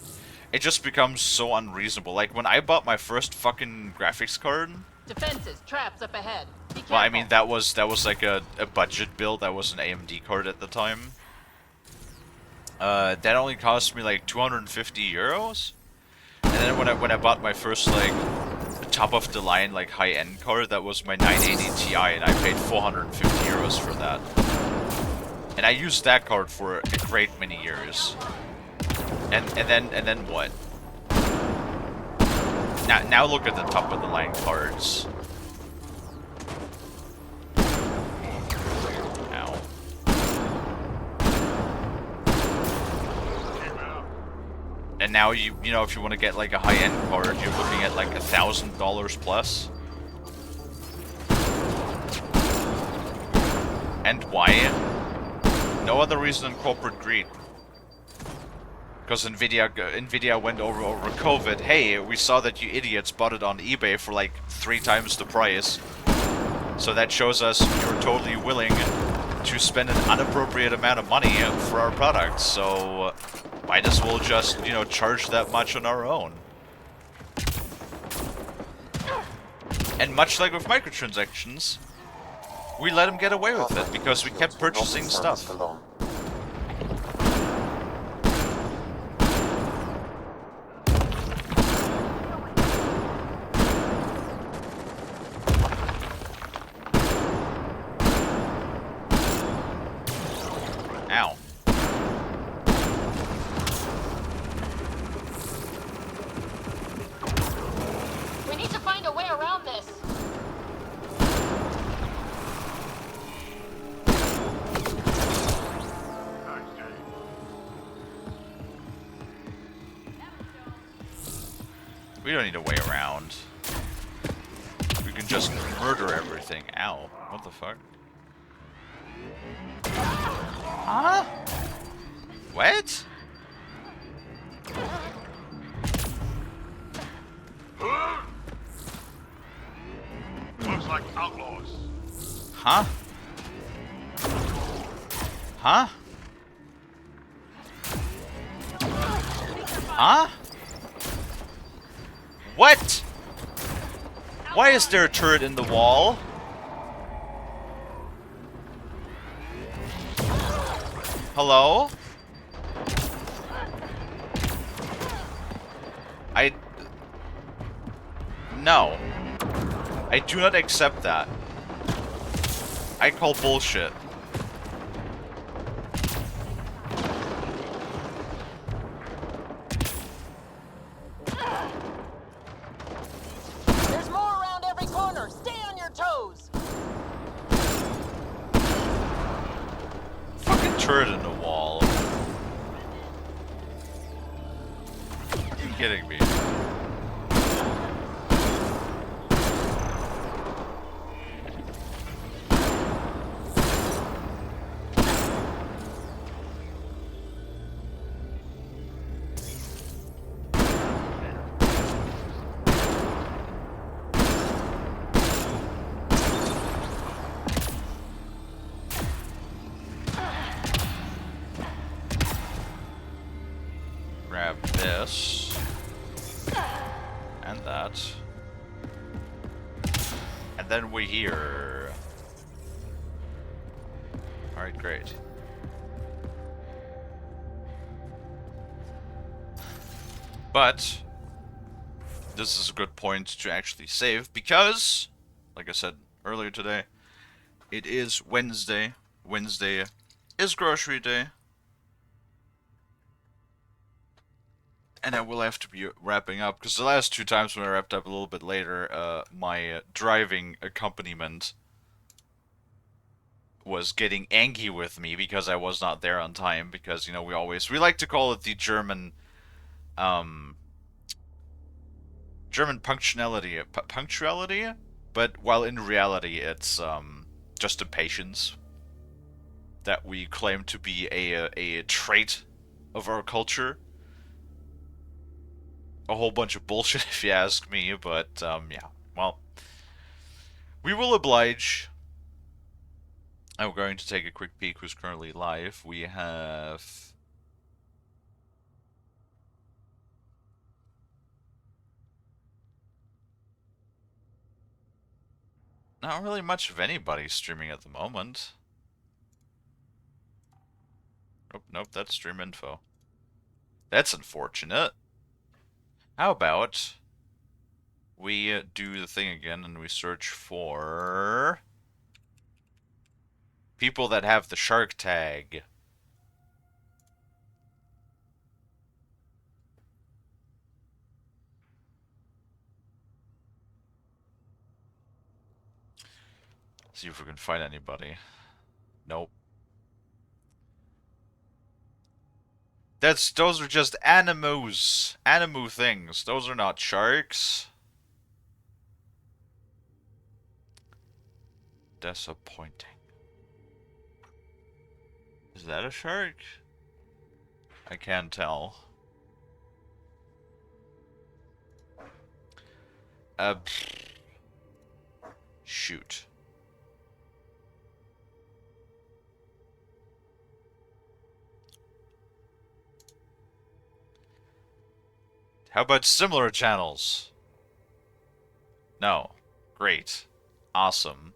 it just becomes so unreasonable. Like, when I bought my first fucking graphics card... Defenses, traps up ahead. Be well, I mean, that was like a budget build. That was an AMD card at the time. That only cost me like 250 euros. And then when I bought my first, like, top of the line, like, high-end card, that was my 980 Ti, and I paid 450 euros for that. And I used that card for a great many years. And then what? Now look at the top of the line cards. Ow. And now you know, if you want to get like a high-end card, you're looking at like $1,000 plus. And why? No other reason than corporate greed. Because Nvidia went over COVID. Hey, we saw that you idiots bought it on eBay for like 3 times the price. So that shows us you're totally willing to spend an unappropriate amount of money for our products. So might as well just, you know, charge that much on our own. And much like with microtransactions, we let them get away with it because we kept purchasing stuff. Ow. We need to find a way around this. We don't need a way around. We can just murder everything. Ow. What the fuck? Huh? What? Looks like outlaws. Huh? Huh? Huh? What? Why is there a turret in the wall? Hello? No. I do not accept that. I call bullshit. There's more around every corner. Stay on your toes. Fucking turret in the wall. Are you kidding me? Grab this. And that. And then we're here. Alright, great. But this is a good point to actually save because, like I said earlier today, it is Wednesday. Wednesday is grocery day. And I will have to be wrapping up, because the last two times when I wrapped up a little bit later, my driving accompaniment was getting angry with me because I was not there on time, because, you know, we like to call it the German, German punctuality, but while in reality it's, just impatience that we claim to be a trait of our culture. A whole bunch of bullshit if you ask me, but yeah, well, we will oblige. I'm going to take a quick peek who's currently live. We have not really much of anybody streaming at the moment. Nope, that's stream info. That's unfortunate. How about we do the thing again and we search for people that have the shark tag. See if we can find anybody. Nope. Those are just animus. Animu things. Those are not sharks. Disappointing. Is that a shark? I can't tell. Shoot. How about similar channels? No. Great. Awesome.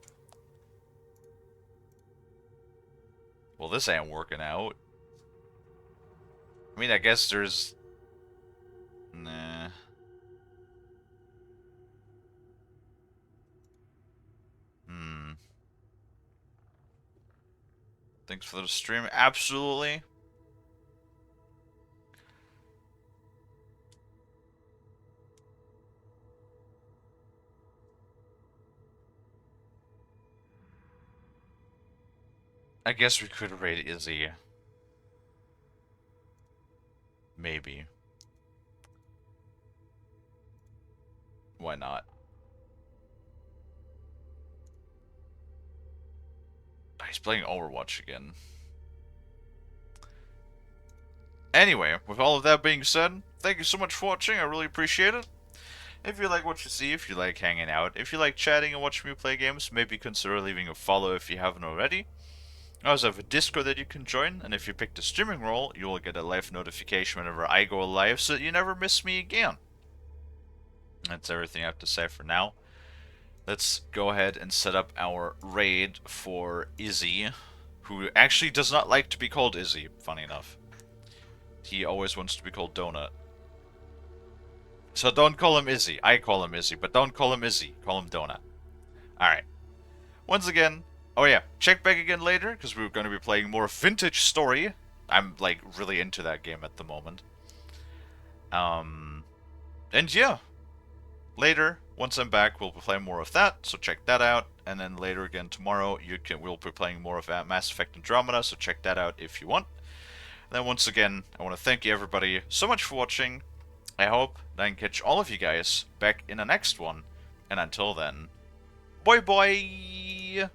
Well, this ain't working out. I mean, I guess there's... Nah. Thanks for the stream. Absolutely. I guess we could raid Izzy. Maybe. Why not? He's playing Overwatch again. Anyway, with all of that being said, thank you so much for watching. I really appreciate it. If you like what you see, if you like hanging out, if you like chatting and watching me play games, maybe consider leaving a follow if you haven't already. I also have a Discord that you can join, and if you pick the streaming role, you will get a live notification whenever I go live so that you never miss me again. That's everything I have to say for now. Let's go ahead and set up our raid for Izzy, who actually does not like to be called Izzy, funny enough. He always wants to be called Donut. So don't call him Izzy. I call him Izzy, but don't call him Izzy. Call him Donut. Alright. Once again, Oh yeah, check back again later, because we're going to be playing more Vintage Story. I'm, like, really into that game at the moment. And yeah, later, once I'm back, we'll be playing more of that, so check that out. And then later again tomorrow, we'll be playing more of Mass Effect Andromeda, so check that out if you want. And then once again, I want to thank you everybody so much for watching. I hope that I can catch all of you guys back in the next one. And until then, bye bye!